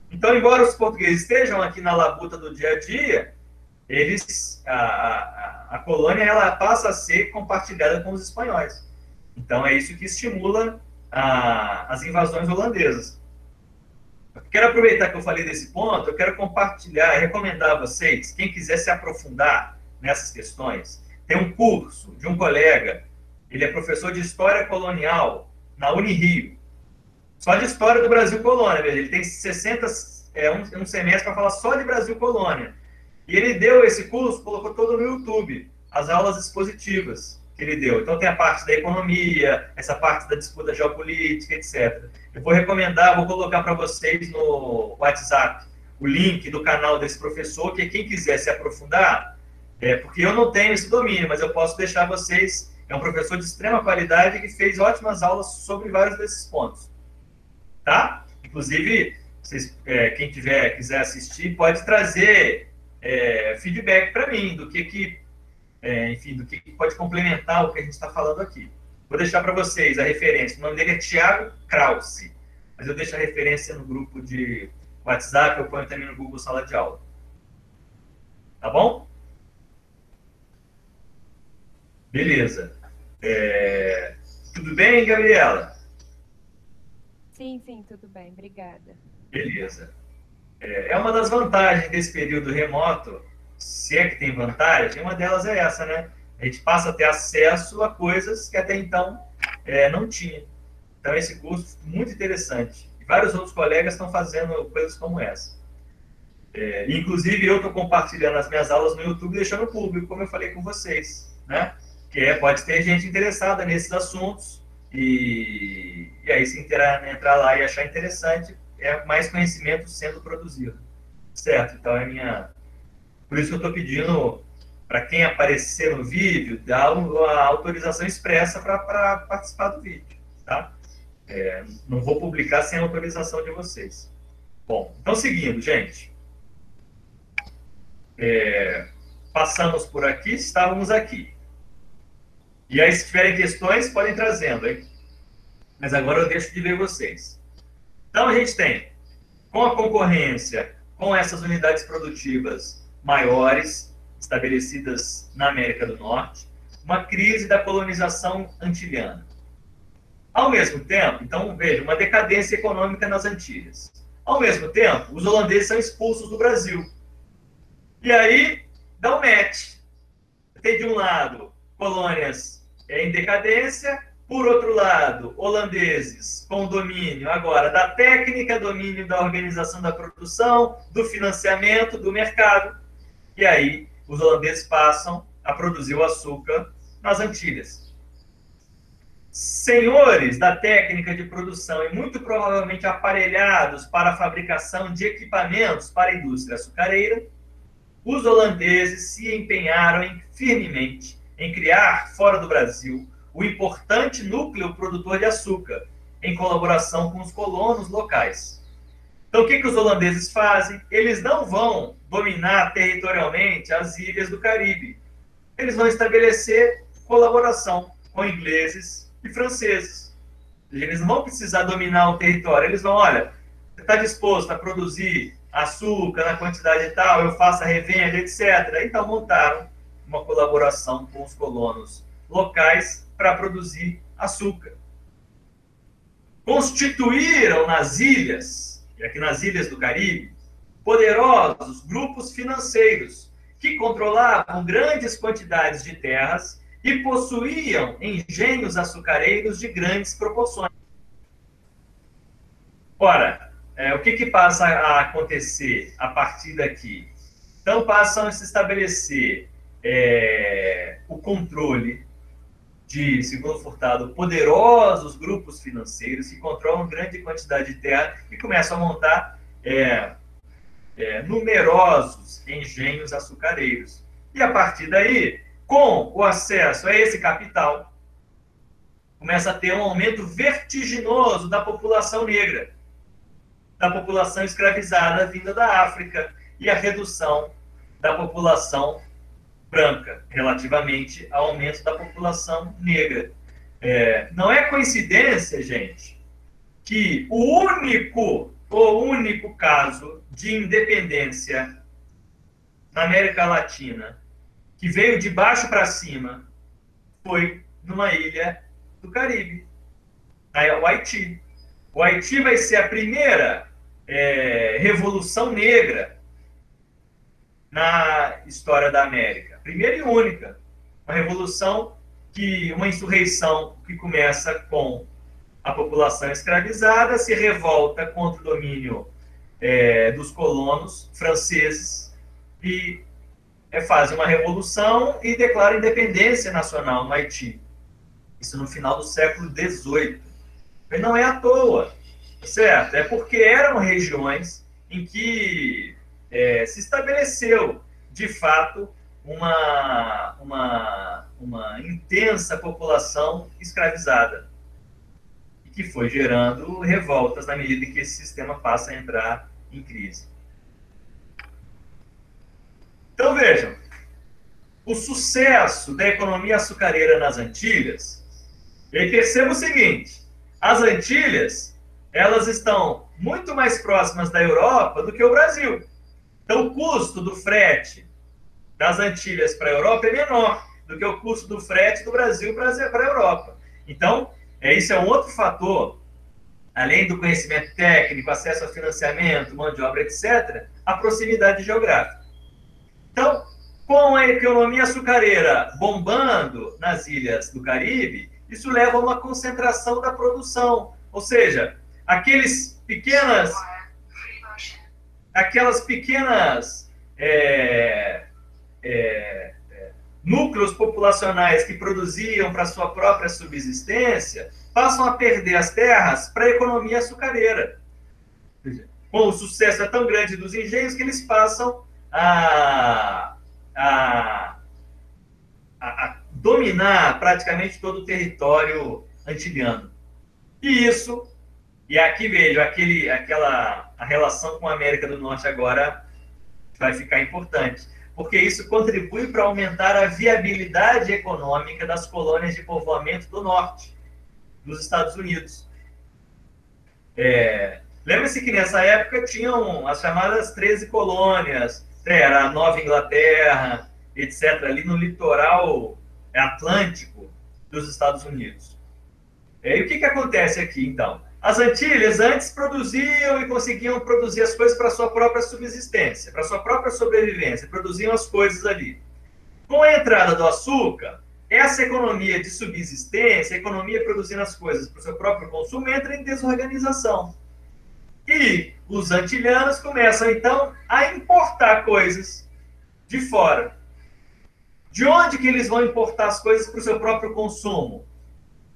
Então, embora os portugueses estejam aqui na labuta do dia a dia, a colônia ela passa a ser compartilhada com os espanhóis. Então, é isso que estimula as invasões holandesas. Quero aproveitar que eu falei desse ponto, eu quero compartilhar, recomendar a vocês, quem quiser se aprofundar nessas questões, tem um curso de um colega, ele é professor de História Colonial na Unirio, só de História do Brasil Colônia, ele tem 60, um semestre para falar só de Brasil Colônia. E ele deu esse curso, colocou todo no YouTube, as aulas expositivas que ele deu. Então tem a parte da economia, essa parte da disputa geopolítica, etc. Eu vou recomendar, vou colocar para vocês no WhatsApp o link do canal desse professor, que quem quiser se aprofundar, porque eu não tenho esse domínio, mas eu posso deixar vocês, é um professor de extrema qualidade que fez ótimas aulas sobre vários desses pontos. Tá? Inclusive, vocês, quem quiser assistir, pode trazer feedback para mim, do que pode complementar o que a gente está falando aqui. Vou deixar para vocês a referência. O nome dele é Thiago Krause, mas eu deixo a referência no grupo de WhatsApp, eu ponho também no Google Sala de Aula. Tá bom? Beleza. Tudo bem, Gabriela? Sim, tudo bem, obrigada. Beleza. É uma das vantagens desse período remoto, se é que tem vantagem, uma delas é essa, né? A gente passa a ter acesso a coisas que até então não tinha. Então, esse curso é muito interessante. E vários outros colegas estão fazendo coisas como essa. Inclusive, eu estou compartilhando as minhas aulas no YouTube, deixando público, como eu falei com vocês, né? porque pode ter gente interessada nesses assuntos, e aí se entrar lá e achar interessante, é mais conhecimento sendo produzido. Certo? Então por isso que eu estou pedindo para quem aparecer no vídeo, dar a autorização expressa para participar do vídeo, tá? Não vou publicar sem a autorização de vocês. Bom, então seguindo, gente. Passamos por aqui, estávamos aqui. E aí, se tiverem questões, podem trazendo, hein? Mas agora eu deixo de ler vocês. Então, a gente tem, com a concorrência, com essas unidades produtivas maiores, estabelecidas na América do Norte, uma crise da colonização antiliana. Ao mesmo tempo, então, veja, uma decadência econômica nas Antilhas. Ao mesmo tempo, os holandeses são expulsos do Brasil. E aí, dá um match. Tem, de um lado, colônias em decadência, por outro lado, holandeses com domínio agora da técnica, domínio da organização da produção, do financiamento, do mercado. E aí, os holandeses passam a produzir o açúcar nas Antilhas. Senhores da técnica de produção e muito provavelmente aparelhados para a fabricação de equipamentos para a indústria açucareira, os holandeses se empenharam firmemente em criar, fora do Brasil, o importante núcleo produtor de açúcar, em colaboração com os colonos locais. Então, o que os holandeses fazem? Eles não vão dominar territorialmente as ilhas do Caribe. Eles vão estabelecer colaboração com ingleses e franceses. Eles não vão precisar dominar o território. Eles vão, olha, você está disposto a produzir açúcar na quantidade tal, eu faço a revenda, etc. Então, montaram uma colaboração com os colonos locais para produzir açúcar. Constituíram nas ilhas, e aqui nas ilhas do Caribe, poderosos grupos financeiros que controlavam grandes quantidades de terras e possuíam engenhos açucareiros de grandes proporções. Ora, o que passa a acontecer a partir daqui? Então, passam a se estabelecer o controle de, segundo Furtado, poderosos grupos financeiros que controlam grande quantidade de terra e começam a montar numerosos engenhos açucareiros. E, a partir daí, com o acesso a esse capital, começa a ter um aumento vertiginoso da população negra, da população escravizada vinda da África e a redução da população branca, relativamente ao aumento da população negra. Não é coincidência, gente, que o único caso de independência na América Latina que veio de baixo para cima foi numa ilha do Caribe, o Haiti. O Haiti vai ser a primeira revolução negra na história da América. Primeira e única. Uma revolução, uma insurreição que começa com a população escravizada, se revolta contra o domínio dos colonos franceses e fazem uma revolução e declaram independência nacional no Haiti. Isso no final do século XVIII. Mas não é à toa, certo? É porque eram regiões em que se estabeleceu, de fato, uma intensa população escravizada, e que foi gerando revoltas na medida que esse sistema passa a entrar em crise. Então, vejam, o sucesso da economia açucareira nas Antilhas, e perceba o seguinte, as Antilhas, elas estão muito mais próximas da Europa do que o Brasil. Então, o custo do frete das Antilhas para a Europa é menor do que o custo do frete do Brasil para a Europa. Então, isso é um outro fator, além do conhecimento técnico, acesso a financiamento, mão de obra, etc., a proximidade geográfica. Então, com a economia açucareira bombando nas ilhas do Caribe, isso leva a uma concentração da produção. Ou seja, aquelas pequenas núcleos populacionais populacionais que produziam para sua própria subsistência passam a perder as terras para a economia açucareira. Bom, o sucesso é tão grande dos engenhos que eles passam a dominar praticamente todo o território antiliano. E isso, e aqui vejo, a relação com a América do Norte agora vai ficar importante, porque isso contribui para aumentar a viabilidade econômica das colônias de povoamento do norte dos Estados Unidos. Lembra-se que nessa época tinham as chamadas 13 colônias, era a Nova Inglaterra, etc., ali no litoral atlântico dos Estados Unidos. E o que acontece aqui, então? As Antilhas antes produziam e conseguiam produzir as coisas para sua própria subsistência, para sua própria sobrevivência, produziam as coisas ali. Com a entrada do açúcar, essa economia de subsistência, a economia produzindo as coisas para o seu próprio consumo, entra em desorganização. E os antilhanos começam, então, a importar coisas de fora. De onde que eles vão importar as coisas para o seu próprio consumo?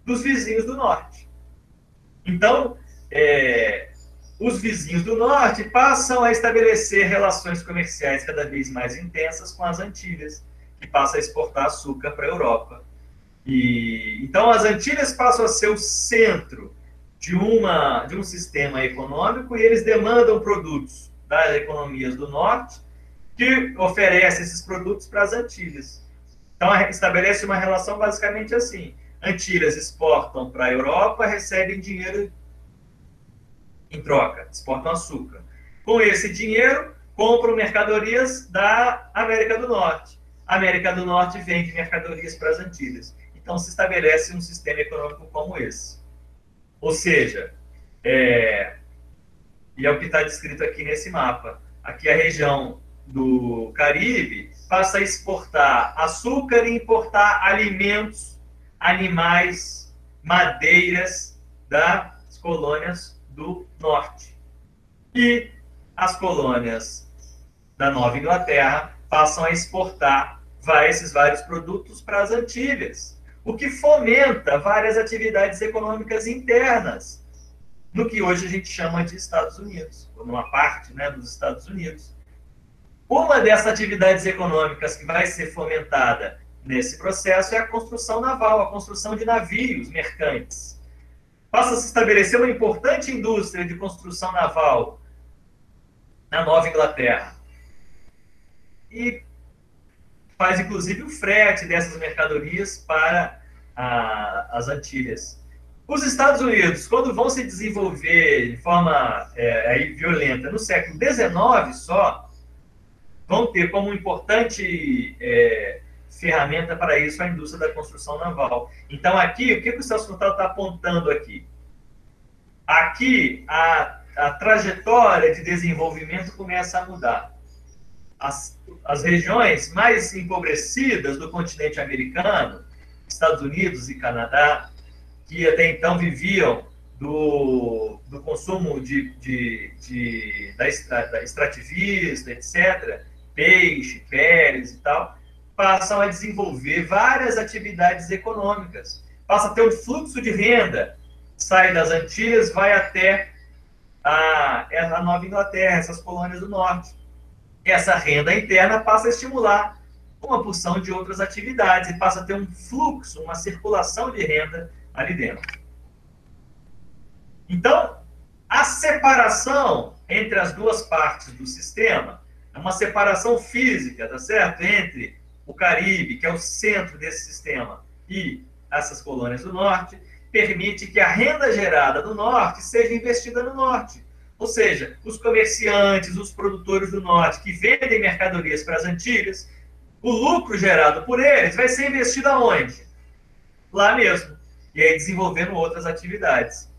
Dos vizinhos do norte. Então, os vizinhos do norte passam a estabelecer relações comerciais cada vez mais intensas com as Antilhas, que passam a exportar açúcar para a Europa. Então, as Antilhas passam a ser o centro de um sistema econômico e eles demandam produtos das economias do norte que oferecem esses produtos para as Antilhas. Então, estabelece uma relação basicamente assim. Antilhas exportam para a Europa, recebem dinheiro em troca, exportam açúcar. Com esse dinheiro, compram mercadorias da América do Norte. A América do Norte vende mercadorias para as Antilhas. Então, se estabelece um sistema econômico como esse. Ou seja, e é o que está descrito aqui nesse mapa. Aqui a região do Caribe passa a exportar açúcar e importar alimentos, animais, madeiras das colônias do norte. E as colônias da Nova Inglaterra passam a exportar esses vários produtos para as Antilhas, o que fomenta várias atividades econômicas internas, no que hoje a gente chama de Estados Unidos, ou numa parte, né, dos Estados Unidos. Uma dessas atividades econômicas que vai ser fomentada nesse processo é a construção naval, a construção de navios mercantes. Passa a se estabelecer uma importante indústria de construção naval na Nova Inglaterra. E faz, inclusive, o frete dessas mercadorias para as Antilhas. Os Estados Unidos, quando vão se desenvolver de forma violenta no século XIX só, vão ter como importante ferramenta para isso a indústria da construção naval. Então, aqui, o que o Celso Furtado está apontando aqui? Aqui, a trajetória de desenvolvimento começa a mudar. As regiões mais empobrecidas do continente americano, Estados Unidos e Canadá, que até então viviam do consumo da extrativista, etc., peixe, peles e tal, passam a desenvolver várias atividades econômicas. Passa a ter um fluxo de renda, sai das Antilhas, vai até a Nova Inglaterra, essas colônias do norte. Essa renda interna passa a estimular uma porção de outras atividades e passa a ter um fluxo, uma circulação de renda ali dentro. Então, a separação entre as duas partes do sistema é uma separação física, tá certo? Entre o Caribe, que é o centro desse sistema, e essas colônias do norte, permite que a renda gerada do norte seja investida no norte. Ou seja, os comerciantes, os produtores do norte que vendem mercadorias para as Antilhas, o lucro gerado por eles vai ser investido aonde? Lá mesmo. E aí desenvolvendo outras atividades.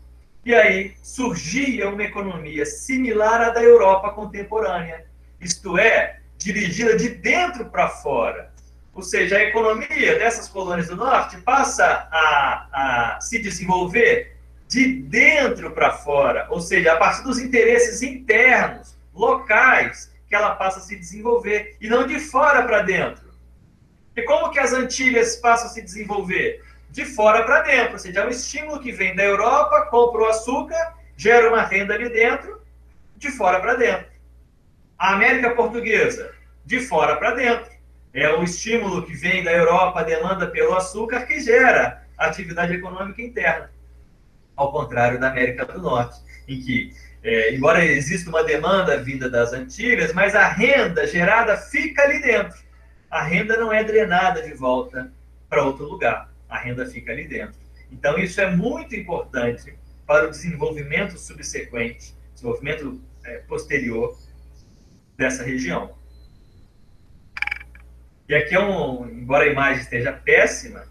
E aí surgia uma economia similar à da Europa contemporânea. Isto é, dirigida de dentro para fora. Ou seja, a economia dessas colônias do norte passa a se desenvolver de dentro para fora, ou seja, a partir dos interesses internos, locais, que ela passa a se desenvolver, e não de fora para dentro. E como que as Antilhas passam a se desenvolver? De fora para dentro, ou seja, é um estímulo que vem da Europa, compra o açúcar, gera uma renda ali dentro, de fora para dentro. A América Portuguesa, de fora para dentro. É o estímulo que vem da Europa, a demanda pelo açúcar, que gera atividade econômica interna. Ao contrário da América do Norte, em que, embora exista uma demanda vinda das Antilhas, mas a renda gerada fica ali dentro. A renda não é drenada de volta para outro lugar. A renda fica ali dentro. Então, isso é muito importante para o desenvolvimento subsequente, desenvolvimento posterior dessa região. E aqui embora a imagem esteja péssima,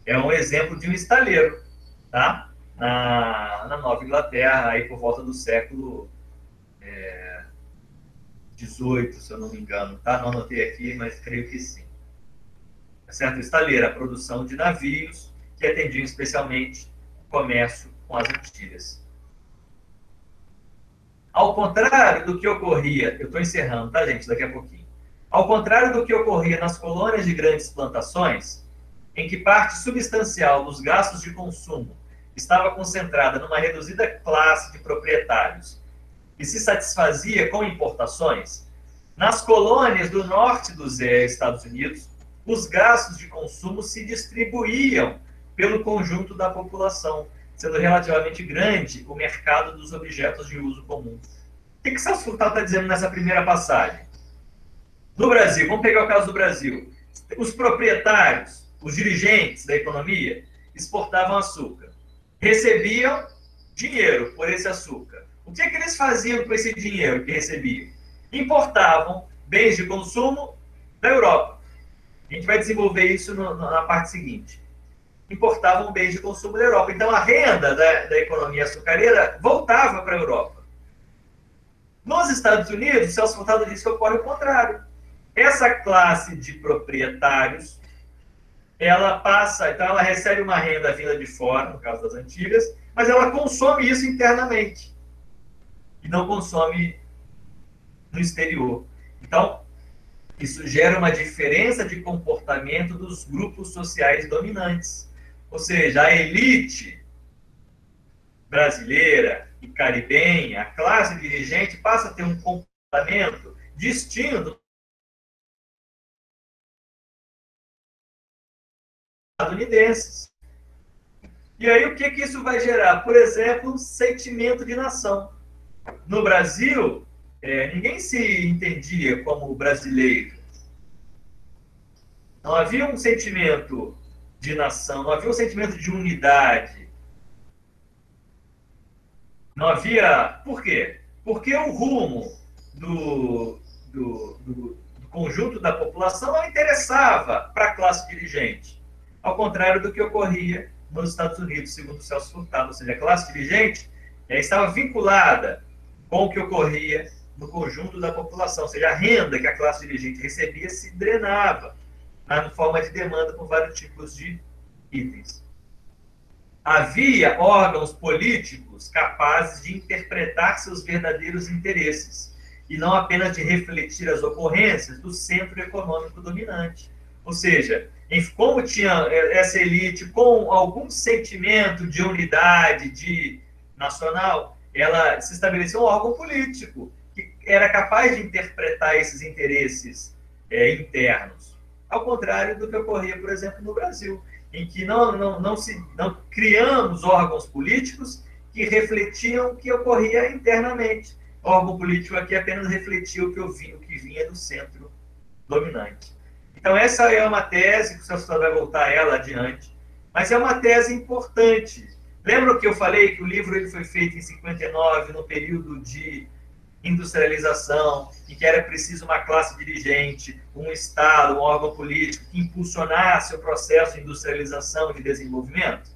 é um exemplo de um estaleiro, tá? Na Nova Inglaterra, aí por volta do século XVIII, se eu não me engano, tá? Não anotei aqui, mas creio que sim. É certo? Estaleiro, a produção de navios que atendiam especialmente o comércio com as Antilhas. Ao contrário do que ocorria, eu estou encerrando, tá, gente? Daqui a pouquinho. Ao contrário do que ocorria nas colônias de grandes plantações, em que parte substancial dos gastos de consumo estava concentrada numa reduzida classe de proprietários e se satisfazia com importações, nas colônias do norte dos Estados Unidos, os gastos de consumo se distribuíam pelo conjunto da população, sendo relativamente grande o mercado dos objetos de uso comum. O que Celso Furtado está dizendo nessa primeira passagem? No Brasil, vamos pegar o caso do Brasil. Os proprietários, os dirigentes da economia, exportavam açúcar. Recebiam dinheiro por esse açúcar. O que eles faziam com esse dinheiro que recebiam? Importavam bens de consumo da Europa. A gente vai desenvolver isso na parte seguinte. Importavam bens de consumo da Europa. Então, a renda da economia açucareira voltava para a Europa. Nos Estados Unidos, Celso Furtado disse que ocorre o contrário. Essa classe de proprietários, ela recebe uma renda vinda de fora, no caso das Antilhas, mas ela consome isso internamente e não consome no exterior. Então, isso gera uma diferença de comportamento dos grupos sociais dominantes. Ou seja, a elite brasileira e caribenha, a classe dirigente, passa a ter um comportamento distinto estadunidenses. E aí, o que isso vai gerar? Por exemplo, um sentimento de nação. No Brasil, ninguém se entendia como brasileiro. Não havia um sentimento de nação, não havia um sentimento de unidade. Não havia... Por quê? Porque o rumo do conjunto da população não interessava para a classe dirigente. Ao contrário do que ocorria nos Estados Unidos, segundo o Celso Furtado. Ou seja, a classe dirigente estava vinculada com o que ocorria no conjunto da população. Ou seja, a renda que a classe dirigente recebia se drenava na forma de demanda por vários tipos de itens. Havia órgãos políticos capazes de interpretar seus verdadeiros interesses e não apenas de refletir as ocorrências do centro econômico dominante. Ou seja, como tinha essa elite com algum sentimento de unidade, de nacional, ela se estabeleceu um órgão político que era capaz de interpretar esses interesses internos. Ao contrário do que ocorria, por exemplo, no Brasil, em que não criamos órgãos políticos que refletiam o que ocorria internamente. O órgão político aqui apenas refletia o que vinha do centro dominante. Então, essa é uma tese, que o Celso vai voltar a ela adiante, mas é uma tese importante. Lembra que eu falei que o livro ele foi feito em 59, no período de industrialização, em que era preciso uma classe dirigente, um Estado, um órgão político que impulsionasse o processo de industrialização e de desenvolvimento?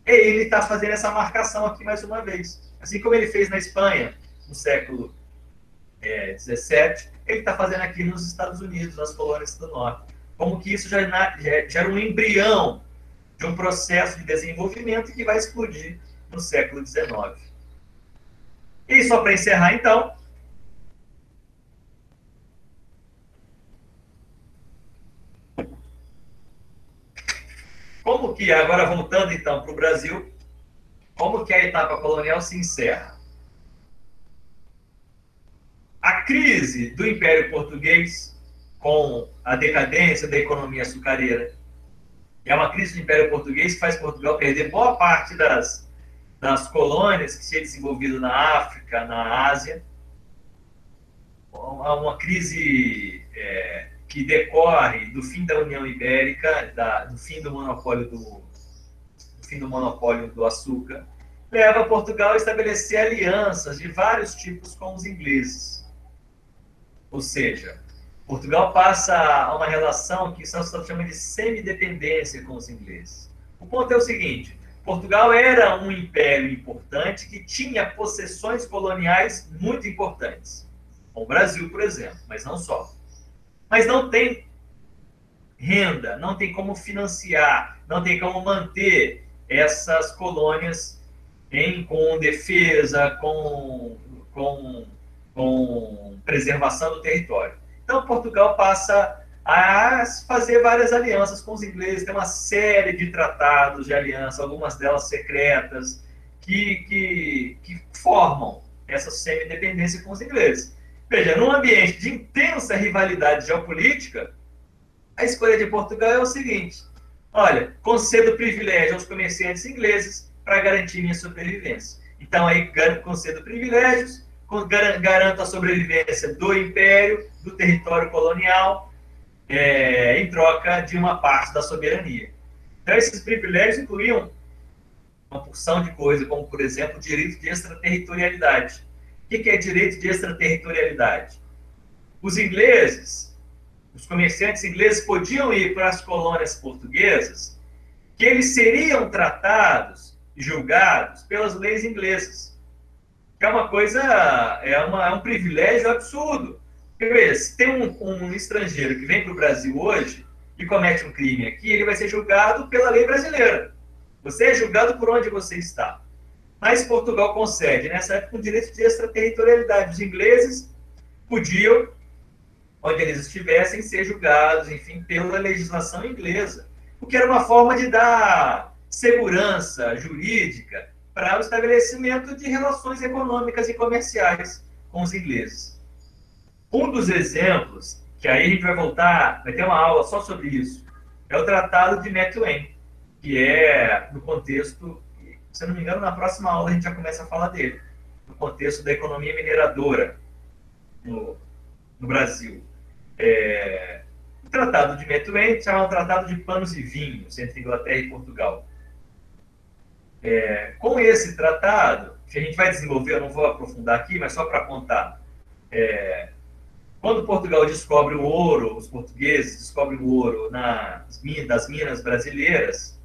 E ele está fazendo essa marcação aqui mais uma vez. Assim como ele fez na Espanha, no século XVII, ele está fazendo aqui nos Estados Unidos, nas colônias do Norte. Como que isso já gera um embrião de um processo de desenvolvimento que vai explodir no século XIX. E só para encerrar, então, como que, agora voltando então para o Brasil, como que a etapa colonial se encerra? A crise do Império Português, com a decadência da economia açucareira, é uma crise do Império Português que faz Portugal perder boa parte das colônias que tinha desenvolvido na África, na Ásia. Uma crise que decorre do fim da União Ibérica, do fim do monopólio do açúcar, leva Portugal a estabelecer alianças de vários tipos com os ingleses. Ou seja, Portugal passa a uma relação que Santos chama de semidependência com os ingleses. O ponto é o seguinte: Portugal era um império importante que tinha possessões coloniais muito importantes. O Brasil, por exemplo, mas não só. Mas não tem renda, não tem como financiar, não tem como manter essas colônias com defesa, com preservação do território. Então, Portugal passa a fazer várias alianças com os ingleses, tem uma série de tratados de aliança, algumas delas secretas, que formam essa semi-dependência com os ingleses. Veja, num ambiente de intensa rivalidade geopolítica, a escolha de Portugal é o seguinte: olha, concedo privilégio aos comerciantes ingleses para garantir minha sobrevivência. Então, aí concedo privilégios, garanto a sobrevivência do império, do território colonial, em troca de uma parte da soberania. Então, esses privilégios incluíam uma porção de coisas, como, por exemplo, o direito de extraterritorialidade. O que é direito de extraterritorialidade? Os ingleses, os comerciantes ingleses, podiam ir para as colônias portuguesas, que eles seriam tratados e julgados pelas leis inglesas. Que é uma coisa, é um privilégio absurdo. Porque, veja, se tem um estrangeiro que vem para o Brasil hoje e comete um crime aqui, ele vai ser julgado pela lei brasileira. Você é julgado por onde você está. Mas Portugal concede, nessa época, um direito de extraterritorialidade. Os ingleses podiam, onde eles estivessem, ser julgados, enfim, pela legislação inglesa. O que era uma forma de dar segurança jurídica para o estabelecimento de relações econômicas e comerciais com os ingleses. Um dos exemplos, que aí a gente vai voltar, vai ter uma aula só sobre isso, é o Tratado de Methuen, que é no contexto, se eu não me engano, na próxima aula a gente já começa a falar dele, no contexto da economia mineradora no Brasil. O Tratado de Methuen se chama Tratado de Panos e Vinhos, entre Inglaterra e Portugal. Com esse tratado, que a gente vai desenvolver, eu não vou aprofundar aqui, mas só para contar, quando Portugal descobre o ouro, os portugueses descobrem o ouro das minas brasileiras,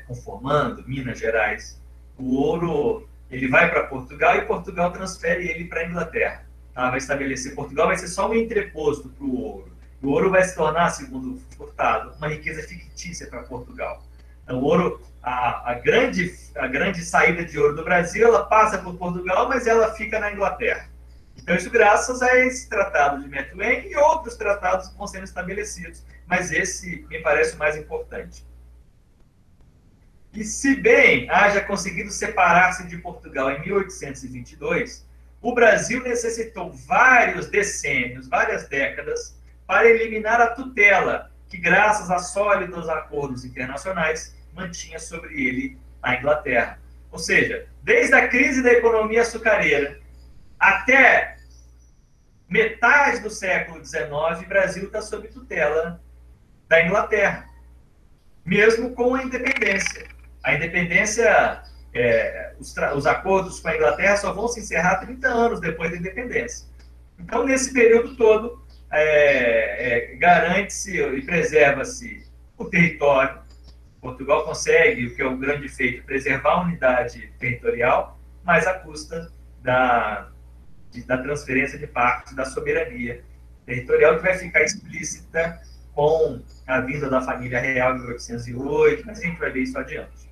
conformando Minas Gerais, o ouro ele vai para Portugal e Portugal transfere ele para a Inglaterra. Tá? Vai estabelecer, Portugal vai ser só um entreposto para o ouro. O ouro vai se tornar, segundo Furtado, uma riqueza fictícia para Portugal. Então, o ouro, a grande saída de ouro do Brasil, ela passa por Portugal, mas ela fica na Inglaterra. Então, isso graças a esse tratado de Methuen e outros tratados que vão sendo estabelecidos. Mas esse me parece o mais importante. E se bem haja conseguido separar-se de Portugal em 1822, o Brasil necessitou vários decênios, várias décadas, para eliminar a tutela que, graças a sólidos acordos internacionais, mantinha sobre ele a Inglaterra. Ou seja, desde a crise da economia açucareira até metade do século XIX, o Brasil está sob tutela da Inglaterra, mesmo com a independência. A independência, os acordos com a Inglaterra só vão se encerrar 30 anos depois da independência. Então, nesse período todo, garante-se e preserva-se o território. Portugal consegue, o que é um grande feito, preservar a unidade territorial, mas à custa da transferência de parte da soberania territorial, que vai ficar explícita com a vinda da família real em 1808, mas a gente vai ver isso adiante.